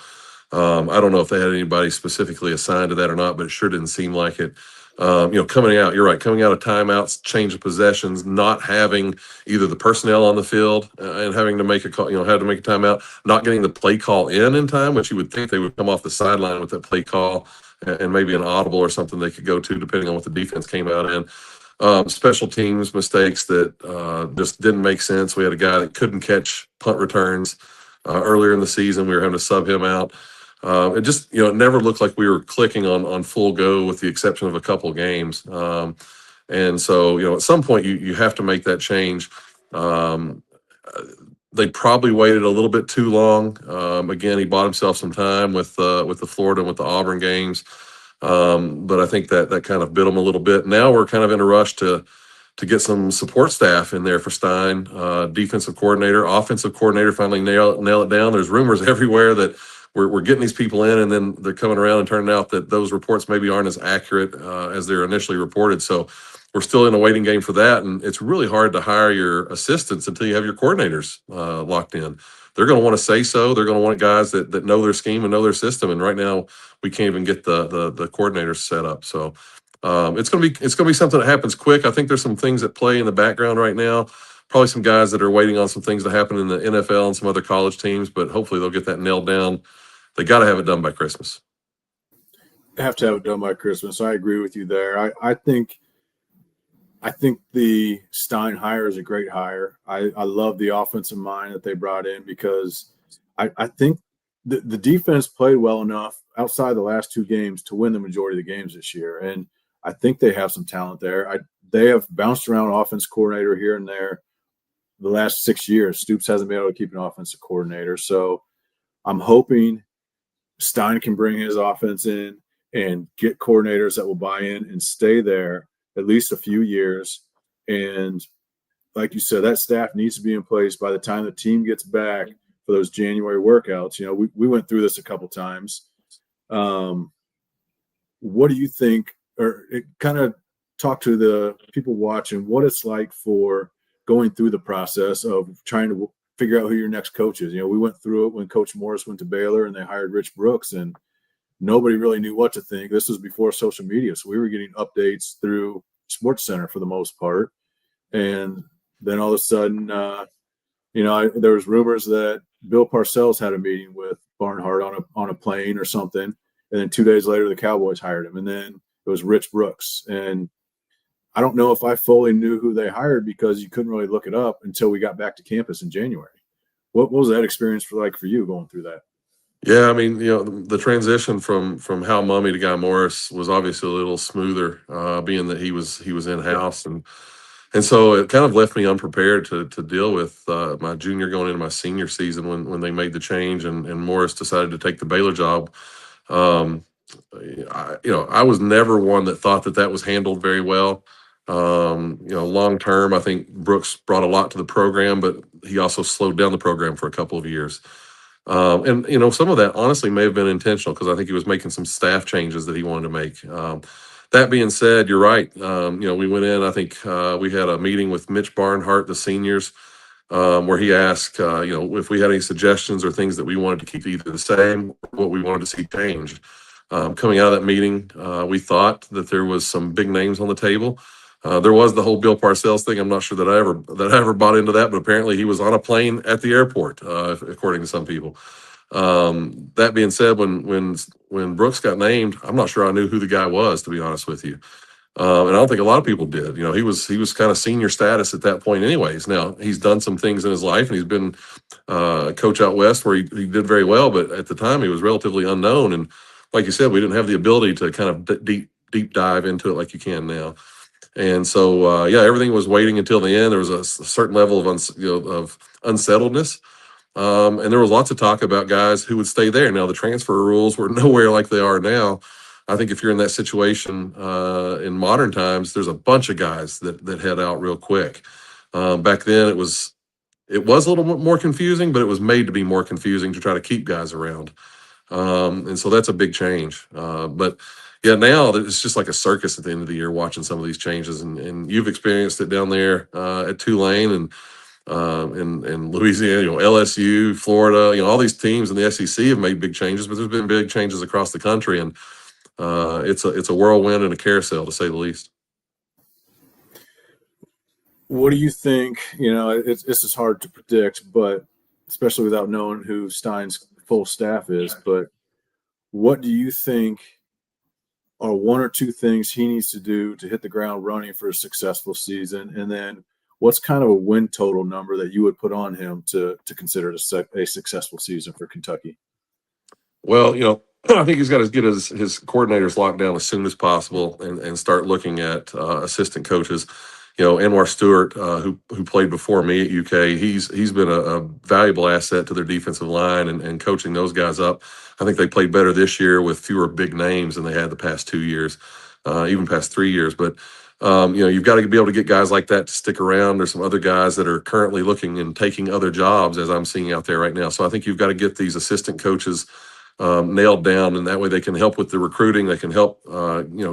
I don't know if they had anybody specifically assigned to that or not, but it sure didn't seem like it. Coming out, you're right, coming out of timeouts, change of possessions, not having either the personnel on the field and having to make a call, had to make a timeout, not getting the play call in time, which you would think they would come off the sideline with that play call and maybe an audible or something they could go to depending on what the defense came out in. Special teams mistakes that just didn't make sense. We had a guy that couldn't catch punt returns earlier in the season. We were having to sub him out. It just, it never looked like we were clicking on full go with the exception of a couple games. And so, at some point you have to make that change. They probably waited a little bit too long. Again, he bought himself some time with the Florida and with the Auburn games. But I think that kind of bit him a little bit. Now we're kind of in a rush to get some support staff in there for Stein, defensive coordinator, offensive coordinator, finally nail it down. There's rumors everywhere that we're getting these people in, and then they're coming around and turning out that those reports maybe aren't as accurate as they're initially reported. So we're still in a waiting game for that. And it's really hard to hire your assistants until you have your coordinators locked in. They're going to want to say so. They're going to want guys that know their scheme and know their system. And right now we can't even get the coordinators set up. So it's going to be something that happens quick. I think there's some things that play in the background right now. Probably some guys that are waiting on some things to happen in the NFL and some other college teams, but hopefully they'll get that nailed down. They got to have it done by Christmas. They have to have it done by Christmas. I agree with you there. I think the Stein hire is a great hire. I love the offensive mind that they brought in, because I think the defense played well enough outside the last two games to win the majority of the games this year. And I think they have some talent there. They have bounced around offense coordinator here and there the last 6 years. Stoops hasn't been able to keep an offensive coordinator. So I'm hoping Stein can bring his offense in and get coordinators that will buy in and stay there at least a few years. And like you said, that staff needs to be in place by the time the team gets back for those January workouts. We went through this a couple times. What do you think, or kind of talk to the people watching, what it's like for going through the process of trying to figure out who your next coach is? We went through it when Coach Morris went to Baylor and they hired Rich Brooks, and nobody really knew what to think. This was before social media, so we were getting updates through SportsCenter for the most part. And then all of a sudden, there was rumors that Bill Parcells had a meeting with Barnhart on a plane or something, and then 2 days later the Cowboys hired him, and then it was Rich Brooks. And I don't know if I fully knew who they hired because you couldn't really look it up until we got back to campus in January. What was that experience for you going through that? Yeah, I mean, the transition from Hal Mummy to Guy Morris was obviously a little smoother, being that he was in house, and so it kind of left me unprepared to deal with my junior going into my senior season when they made the change and Morris decided to take the Baylor job. Um, I was never one that thought that was handled very well. Long term, I think Brooks brought a lot to the program, but he also slowed down the program for a couple of years. And some of that honestly may have been intentional because I think he was making some staff changes that he wanted to make. That being said, you're right. We went in, I think we had a meeting with Mitch Barnhart, the seniors, where he asked, if we had any suggestions or things that we wanted to keep either the same or what we wanted to see changed. Coming out of that meeting, we thought that there was some big names on the table. There was the whole Bill Parcells thing. I'm not sure that I ever bought into that, but apparently he was on a plane at the airport, according to some people. That being said, when Brooks got named, I'm not sure I knew who the guy was, to be honest with you. And I don't think a lot of people did. He was kind of senior status at that point, anyways. Now he's done some things in his life, and he's been coach out west where he did very well, but at the time he was relatively unknown. And like you said, we didn't have the ability to kind of deep dive into it like you can now. And so, everything was waiting until the end. There was a certain level of unsettledness. And there was lots of talk about guys who would stay there. Now, the transfer rules were nowhere like they are now. I think if you're in that situation in modern times, there's a bunch of guys that head out real quick. Back then, it was a little more confusing, but it was made to be more confusing to try to keep guys around. And so that's a big change. But yeah, now it's just like a circus at the end of the year watching some of these changes, and you've experienced it down there at Tulane and in Louisiana, LSU, Florida, all these teams in the SEC have made big changes, but there's been big changes across the country, and it's a whirlwind and a carousel, to say the least. What do you think? It's just hard to predict, but especially without knowing who Stein's full staff is. But what do you think are one or two things he needs to do to hit the ground running for a successful season? And then what's kind of a win total number that you would put on him to consider it a successful season for Kentucky? Well, I think he's got to get his coordinators locked down as soon as possible and start looking at assistant coaches. Anwar Stewart, who played before me at UK, he's been a valuable asset to their defensive line and coaching those guys up. I think they played better this year with fewer big names than they had the past 2 years, even past 3 years. But you've got to be able to get guys like that to stick around. There's some other guys that are currently looking and taking other jobs, as I'm seeing out there right now. So I think you've got to get these assistant coaches nailed down, and that way they can help with the recruiting. They can help,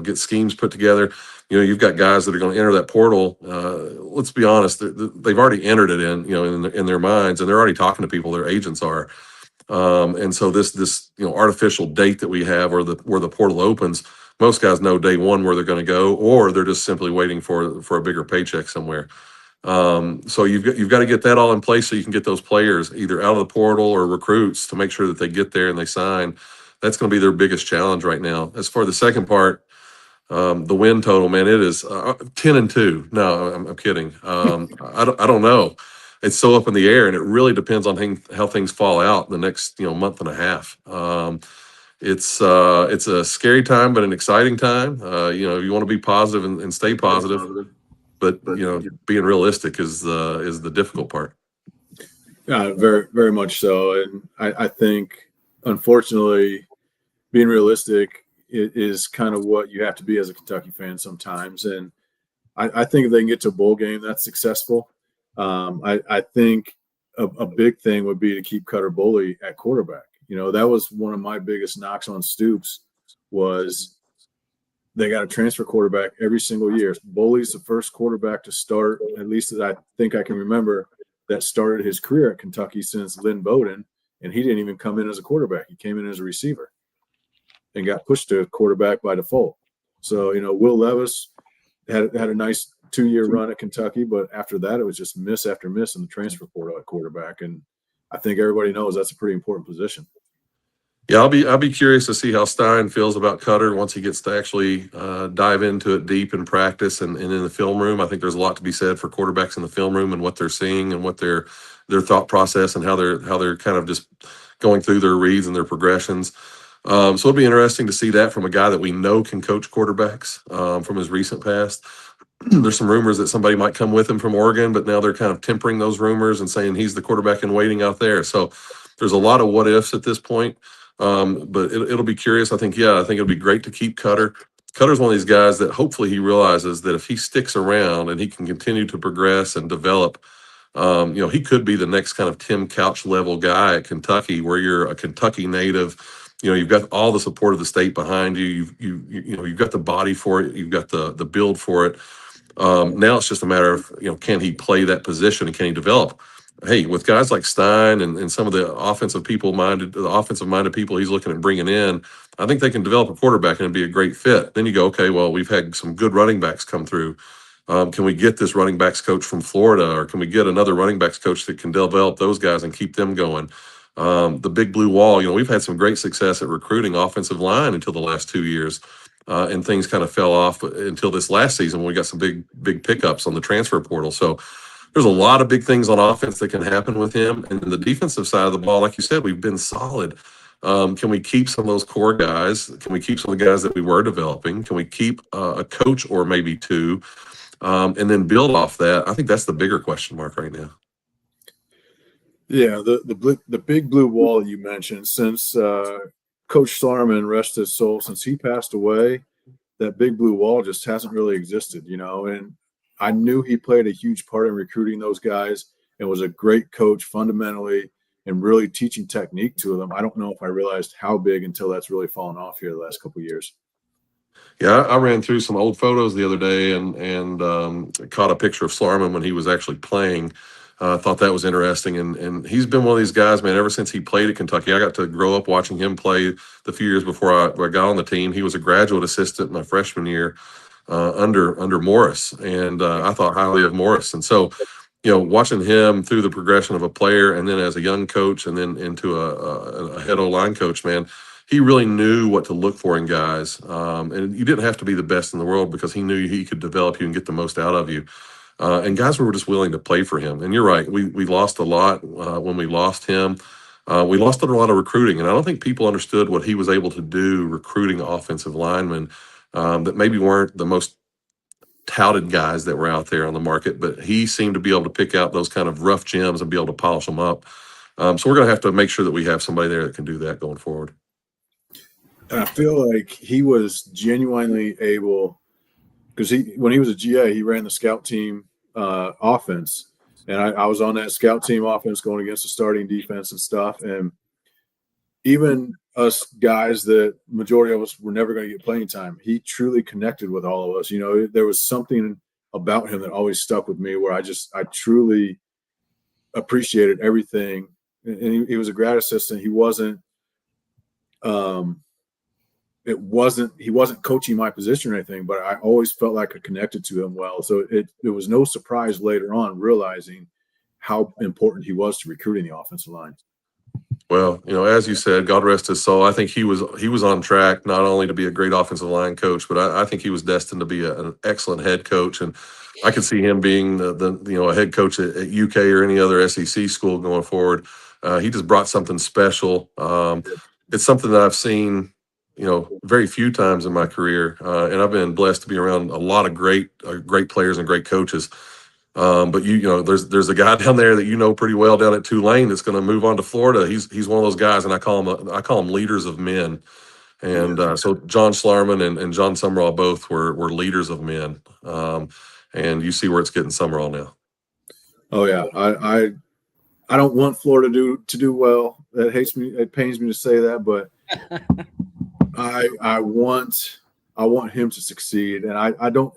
get schemes put together. You've got guys that are going to enter that portal. Let's be honest, they've already entered it in their minds, and they're already talking to people. Their agents are, and so this artificial date that we have, where the portal opens, most guys know day one where they're going to go, or they're just simply waiting for a bigger paycheck somewhere. So you've got to get that all in place so you can get those players either out of the portal or recruits to make sure that they get there and they sign. That's going to be their biggest challenge right now. As for the second part, the win total, man, it is 10-2. No, I'm kidding. I don't know. It's so up in the air, and it really depends on how things fall out the next month and a half. It's a scary time, but an exciting time. You want to be positive and stay positive. But being realistic is the difficult part. Yeah, very, very much so. And I think, unfortunately, being realistic is kind of what you have to be as a Kentucky fan sometimes. And I think if they can get to a bowl game, that's successful. I think a big thing would be to keep Cutter Boley at quarterback. That was one of my biggest knocks on Stoops was they got a transfer quarterback every single year. Boley's the first quarterback to start, at least that I think I can remember, that started his career at Kentucky since Lynn Bowden, and he didn't even come in as a quarterback. He came in as a receiver and got pushed to quarterback by default. So, Will Levis had a nice 2-year run at Kentucky, but after that, it was just miss after miss in the transfer portal at quarterback. And I think everybody knows that's a pretty important position. Yeah, I'll be curious to see how Stein feels about Cutter once he gets to actually dive into it deep in practice and in the film room. I think there's a lot to be said for quarterbacks in the film room and what they're seeing and what their thought process and how they're kind of just going through their reads and their progressions. So it'll be interesting to see that from a guy that we know can coach quarterbacks from his recent past. There's some rumors that somebody might come with him from Oregon, but now they're kind of tempering those rumors and saying he's the quarterback in waiting out there. So there's a lot of what ifs at this point. But it'll be curious. I think it'll be great to keep Cutter. Cutter's one of these guys that hopefully he realizes that if he sticks around and he can continue to progress and develop, he could be the next kind of Tim Couch level guy at Kentucky, where you're a Kentucky native. You've got all the support of the state behind you. You've got the body for it. You've got the build for it. Now it's just a matter of, can he play that position and can he develop? Hey, with guys like Stein and some of the offensive minded people he's looking at bringing in, I think they can develop a quarterback and it'd be a great fit. Then you go, okay, well, we've had some good running backs come through. Can we get this running backs coach from Florida, or can we get another running backs coach that can develop those guys and keep them going? The big blue wall, we've had some great success at recruiting offensive line until the last 2 years. And things kind of fell off until this last season when we got some big pickups on the transfer portal. So there's a lot of big things on offense that can happen with him. And the defensive side of the ball, like you said, we've been solid. Can we keep some of those core guys? Can we keep some of the guys that we were developing? Can we keep a coach or maybe two, and then build off that? I think that's the bigger question mark right now. Yeah, the big blue wall you mentioned, since Coach Sarman, rest his soul, since he passed away, that big blue wall just hasn't really existed, and I knew he played a huge part in recruiting those guys and was a great coach fundamentally and really teaching technique to them. I don't know if I realized how big until that's really fallen off here the last couple of years. Yeah, I ran through some old photos the other day and caught a picture of Sarman when he was actually playing. Thought that was interesting, and he's been one of these guys, man, ever since he played at Kentucky. I got to grow up watching him play the few years before I got on the team. He was a graduate assistant my freshman year under Morris, and I thought highly of Morris. And so, watching him through the progression of a player and then as a young coach and then into a head O-line coach, man, he really knew what to look for in guys. And you didn't have to be the best in the world because he knew he could develop you and get the most out of you. And guys were just willing to play for him. And you're right, we lost a lot when we lost him. We lost a lot of recruiting, and I don't think people understood what he was able to do recruiting offensive linemen that maybe weren't the most touted guys that were out there on the market, but he seemed to be able to pick out those kind of rough gems and be able to polish them up. So we're going to have to make sure that we have somebody there that can do that going forward. And I feel like he was genuinely able, because when he was a GA, he ran the scout team offense. And I was on that scout team offense going against the starting defense and stuff. And even us guys that majority of us were never going to get playing time, he truly connected with all of us. There was something about him that always stuck with me where I truly appreciated everything. And he was a grad assistant. He wasn't he wasn't coaching my position or anything, but I always felt like I connected to him well. So it was no surprise later on realizing how important he was to recruiting the offensive line. Well, as you said, God rest his soul. I think he was on track not only to be a great offensive line coach, but I think he was destined to be an excellent head coach. And I could see him being a head coach at UK or any other SEC school going forward. He just brought something special. It's something that I've seen, very few times in my career, and I've been blessed to be around a lot of great players and great coaches. But there's a guy down there that pretty well down at Tulane that's going to move on to Florida. He's one of those guys, and I call him leaders of men. And so John Schlarman and John Summerall both were leaders of men. And you see where it's getting Summerall now. Oh yeah, I don't want Florida to do well. It pains me to say that, but I want him to succeed, and I don't.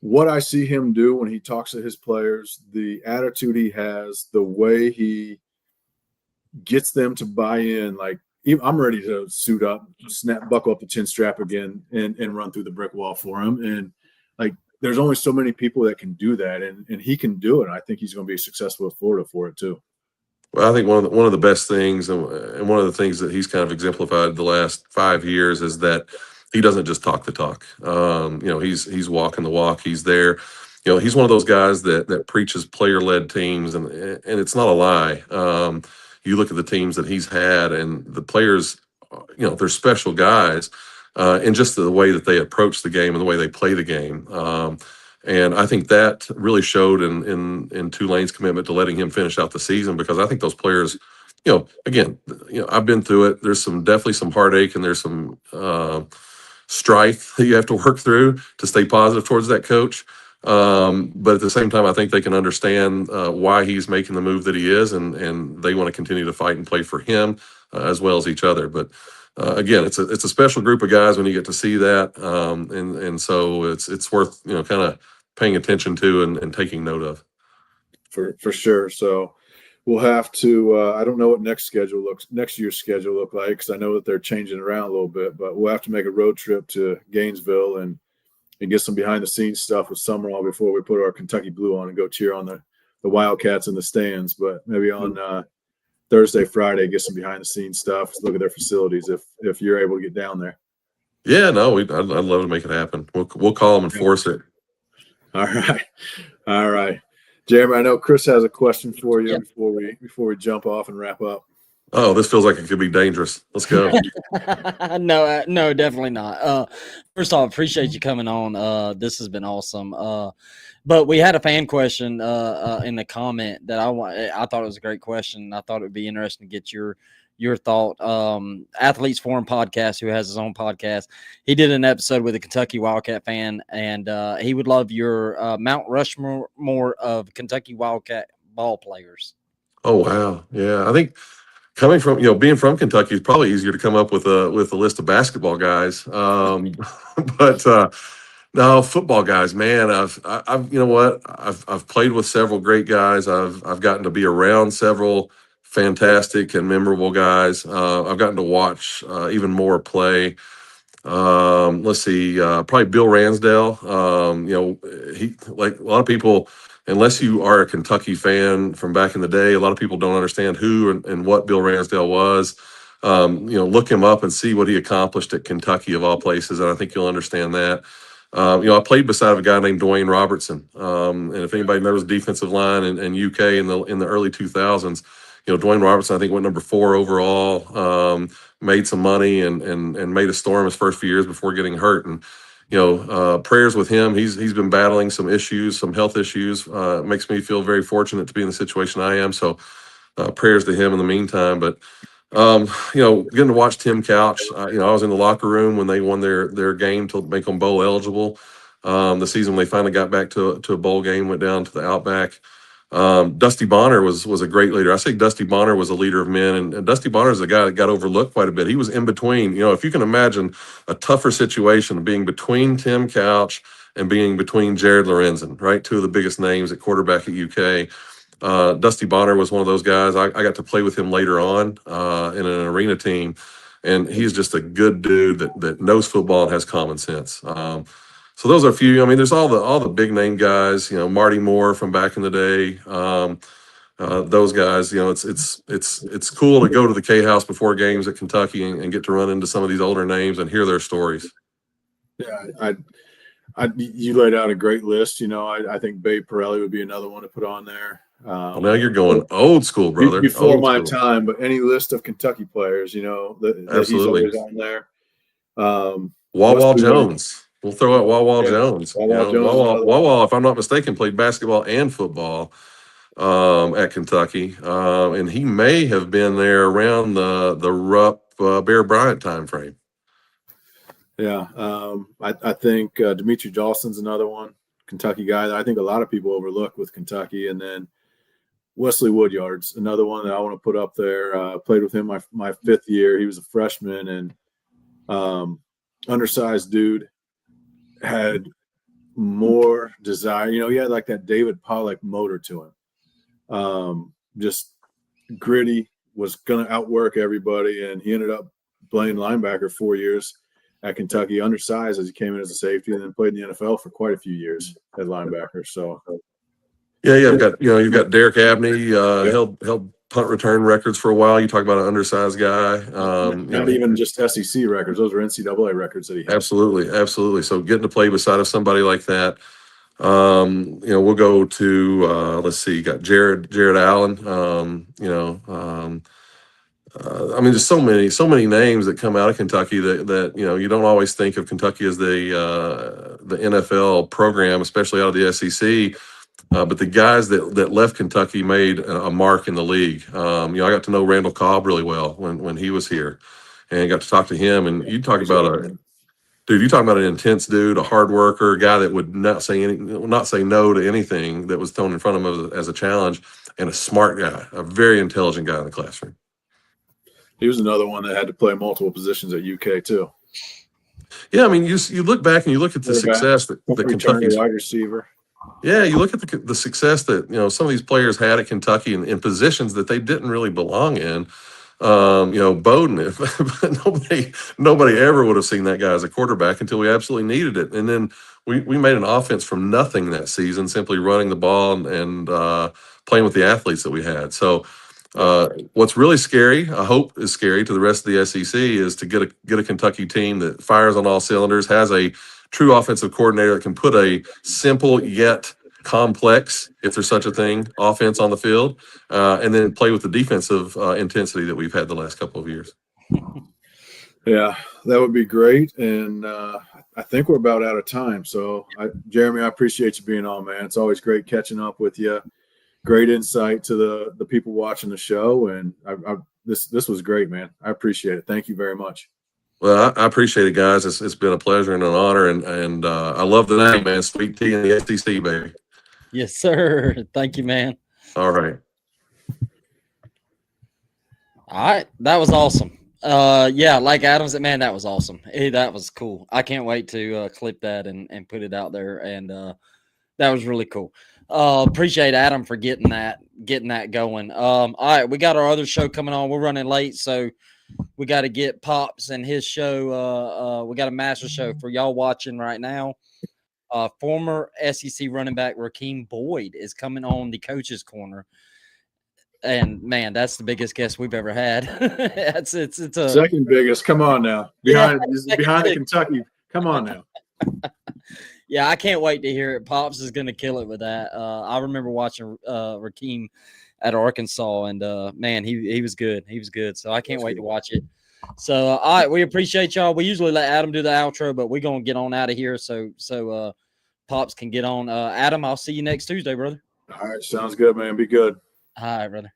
What I see him do when he talks to his players, the attitude he has, the way he gets them to buy in, like I'm ready to suit up, buckle up the chin strap again, and run through the brick wall for him. And like there's only so many people that can do that, and he can do it. I think he's going to be successful at Florida for it too. Well, I think one of the best things, and one of the things that he's kind of exemplified the last 5 years, is that he doesn't just talk the talk. He's walking the walk. He's there. He's one of those guys that preaches player-led teams, and it's not a lie. You look at the teams that he's had, and the players, they're special guys, in just the way that they approach the game and the way they play the game. And I think that really showed in Tulane's commitment to letting him finish out the season, because I think those players, again, I've been through it. There's definitely some heartache, and there's some strife that you have to work through to stay positive towards that coach. But at the same time, I think they can understand why he's making the move that he is, and they want to continue to fight and play for him as well as each other. But again, it's a special group of guys when you get to see that, and so it's worth kind of paying attention to and taking note of. For sure. So we'll have to. I don't know what next year's schedule look like, because I know that they're changing around a little bit. But we'll have to make a road trip to Gainesville and get some behind the scenes stuff with Summerall before we put our Kentucky blue on and go cheer on the Wildcats in the stands. But maybe on Thursday, Friday, get some behind the scenes stuff. Look at their facilities if you're able to get down there. Yeah, no, I'd love to make it happen. We'll call them and force it. All right. Jeremy, I know Chris has a question for you before we jump off and wrap up. Oh, this feels like it could be dangerous. Let's go. No, definitely not. First off, appreciate you coming on. This has been awesome. But we had a fan question in the comment that I thought it was a great question. I thought it would be interesting to get your thought. Athletes Forum podcast, who has his own podcast, he did an episode with a Kentucky Wildcat fan, and he would love your Mount Rushmore of Kentucky Wildcat ball players. Oh wow, yeah. I think coming from being from Kentucky, it's probably easier to come up with a list of basketball guys. But no, football guys, man. I've you know what? I've played with several great guys. I've gotten to be around several fantastic and memorable guys. I've gotten to watch even more play. Let's see, probably Bill Ransdale. He, like a lot of people, unless you are a Kentucky fan from back in the day, a lot of people don't understand who and what Bill Ransdale was. Look him up and see what he accomplished at Kentucky of all places, and I think you'll understand that. I played beside a guy named Dwayne Robertson, and if anybody knows defensive line in UK in the early 2000s, Dwayne Robertson, I think, went number 4 overall. Made some money and made a storm his first few years before getting hurt. And prayers with him. He's been battling some issues, some health issues. Makes me feel very fortunate to be in the situation I am. So prayers to him in the meantime. But getting to watch Tim Couch. I was in the locker room when they won their game to make them bowl eligible. The season when they finally got back to a bowl game, went down to the Outback. Dusty Bonner was a great leader. I say Dusty Bonner was a leader of men, and Dusty Bonner is a guy that got overlooked quite a bit. He was in between. If you can imagine a tougher situation being between Tim Couch and being between Jared Lorenzen, right? 2 of the biggest names at quarterback at UK. Dusty Bonner was one of those guys. I got to play with him later on in an arena team, and he's just a good dude that knows football and has common sense. So those are a few. I mean, there's all the big name guys. Marty Moore from back in the day. Those guys. It's cool to go to the K House before games at Kentucky and get to run into some of these older names and hear their stories. Yeah, you laid out a great list. I think Babe Pirelli would be another one to put on there. Well, now you're going old school, brother. Before my time, but any list of Kentucky players, that he's always on there. Wawa Jones. We'll throw out Wawa Jones. Wawa, if I'm not mistaken, played basketball and football at Kentucky, and he may have been there around the Rupp Bear Bryant time frame. Yeah, I think Dimitri Dawson's another one, Kentucky guy that I think a lot of people overlook with Kentucky, and then Wesley Woodyard's another one that I want to put up there. Played with him my 5th year. He was a freshman and undersized dude. Had more desire, he had like that David Pollock motor to him. Just gritty, was going to outwork everybody, and he ended up playing linebacker 4 years at Kentucky, undersized as he came in as a safety, and then played in the NFL for quite a few years at linebacker. So, yeah, you've got Derek Abney, Yep. held punt return records for a while. You talk about an undersized guy. Not even just SEC records; those are NCAA records that he had. Absolutely. So getting to play beside of somebody like that. We'll go to let's see, you got Jared Allen. Just so many names that come out of Kentucky that you don't always think of Kentucky as the NFL program, especially out of the SEC. But the guys that left Kentucky made a mark in the league. I got to know Randall Cobb really well when he was here, and got to talk to him. And you talk about you talking about an intense dude, a hard worker, a guy that would not say no to anything that was thrown in front of him as a challenge, and a smart guy, a very intelligent guy in the classroom. He was another one that had to play multiple positions at UK too. Yeah, you look back and you look at the success that Kentucky's wide receiver. Yeah, you look at the success that some of these players had at Kentucky in positions that they didn't really belong in. Bowden, nobody ever would have seen that guy as a quarterback until we absolutely needed it. And then we made an offense from nothing that season, simply running the ball and playing with the athletes that we had. So what's really scary, I hope is scary to the rest of the SEC, is to get a Kentucky team that fires on all cylinders, has a true offensive coordinator that can put a simple yet complex, if there's such a thing, offense on the field, and then play with the defensive intensity that we've had the last couple of years. Yeah, that would be great. And I think we're about out of time. So, Jeremy, I appreciate you being on, man. It's always great catching up with you. Great insight to the people watching the show. And this was great, man. I appreciate it. Thank you very much. Well, I appreciate it, guys. It's been a pleasure and an honor, and I love the name, man. Sweet Tea in the SEC, baby. Yes, sir. Thank you, man. All right. All right, that was awesome. Like Adam said, man, that was awesome. That was cool. I can't wait to clip that and put it out there, and that was really cool. Appreciate Adam for getting that going. All right, we got our other show coming on. We're running late, so we got to get Pops and his show. We got a master show for y'all watching right now. Former SEC running back Rakeem Boyd is coming on the Coach's Corner, and man, that's the biggest guest we've ever had. it's a second biggest. Come on now, behind the Kentucky. Come on now. Yeah, I can't wait to hear it. Pops is going to kill it with that. I remember watching Rakeem at Arkansas, and man, he was good. He was good. So I can't wait to watch it. So all right, we appreciate y'all. We usually let Adam do the outro, but we're gonna get on out of here so Pops can get on. Adam, I'll see you next Tuesday, brother. All right, sounds good, man. Be good. All right, brother.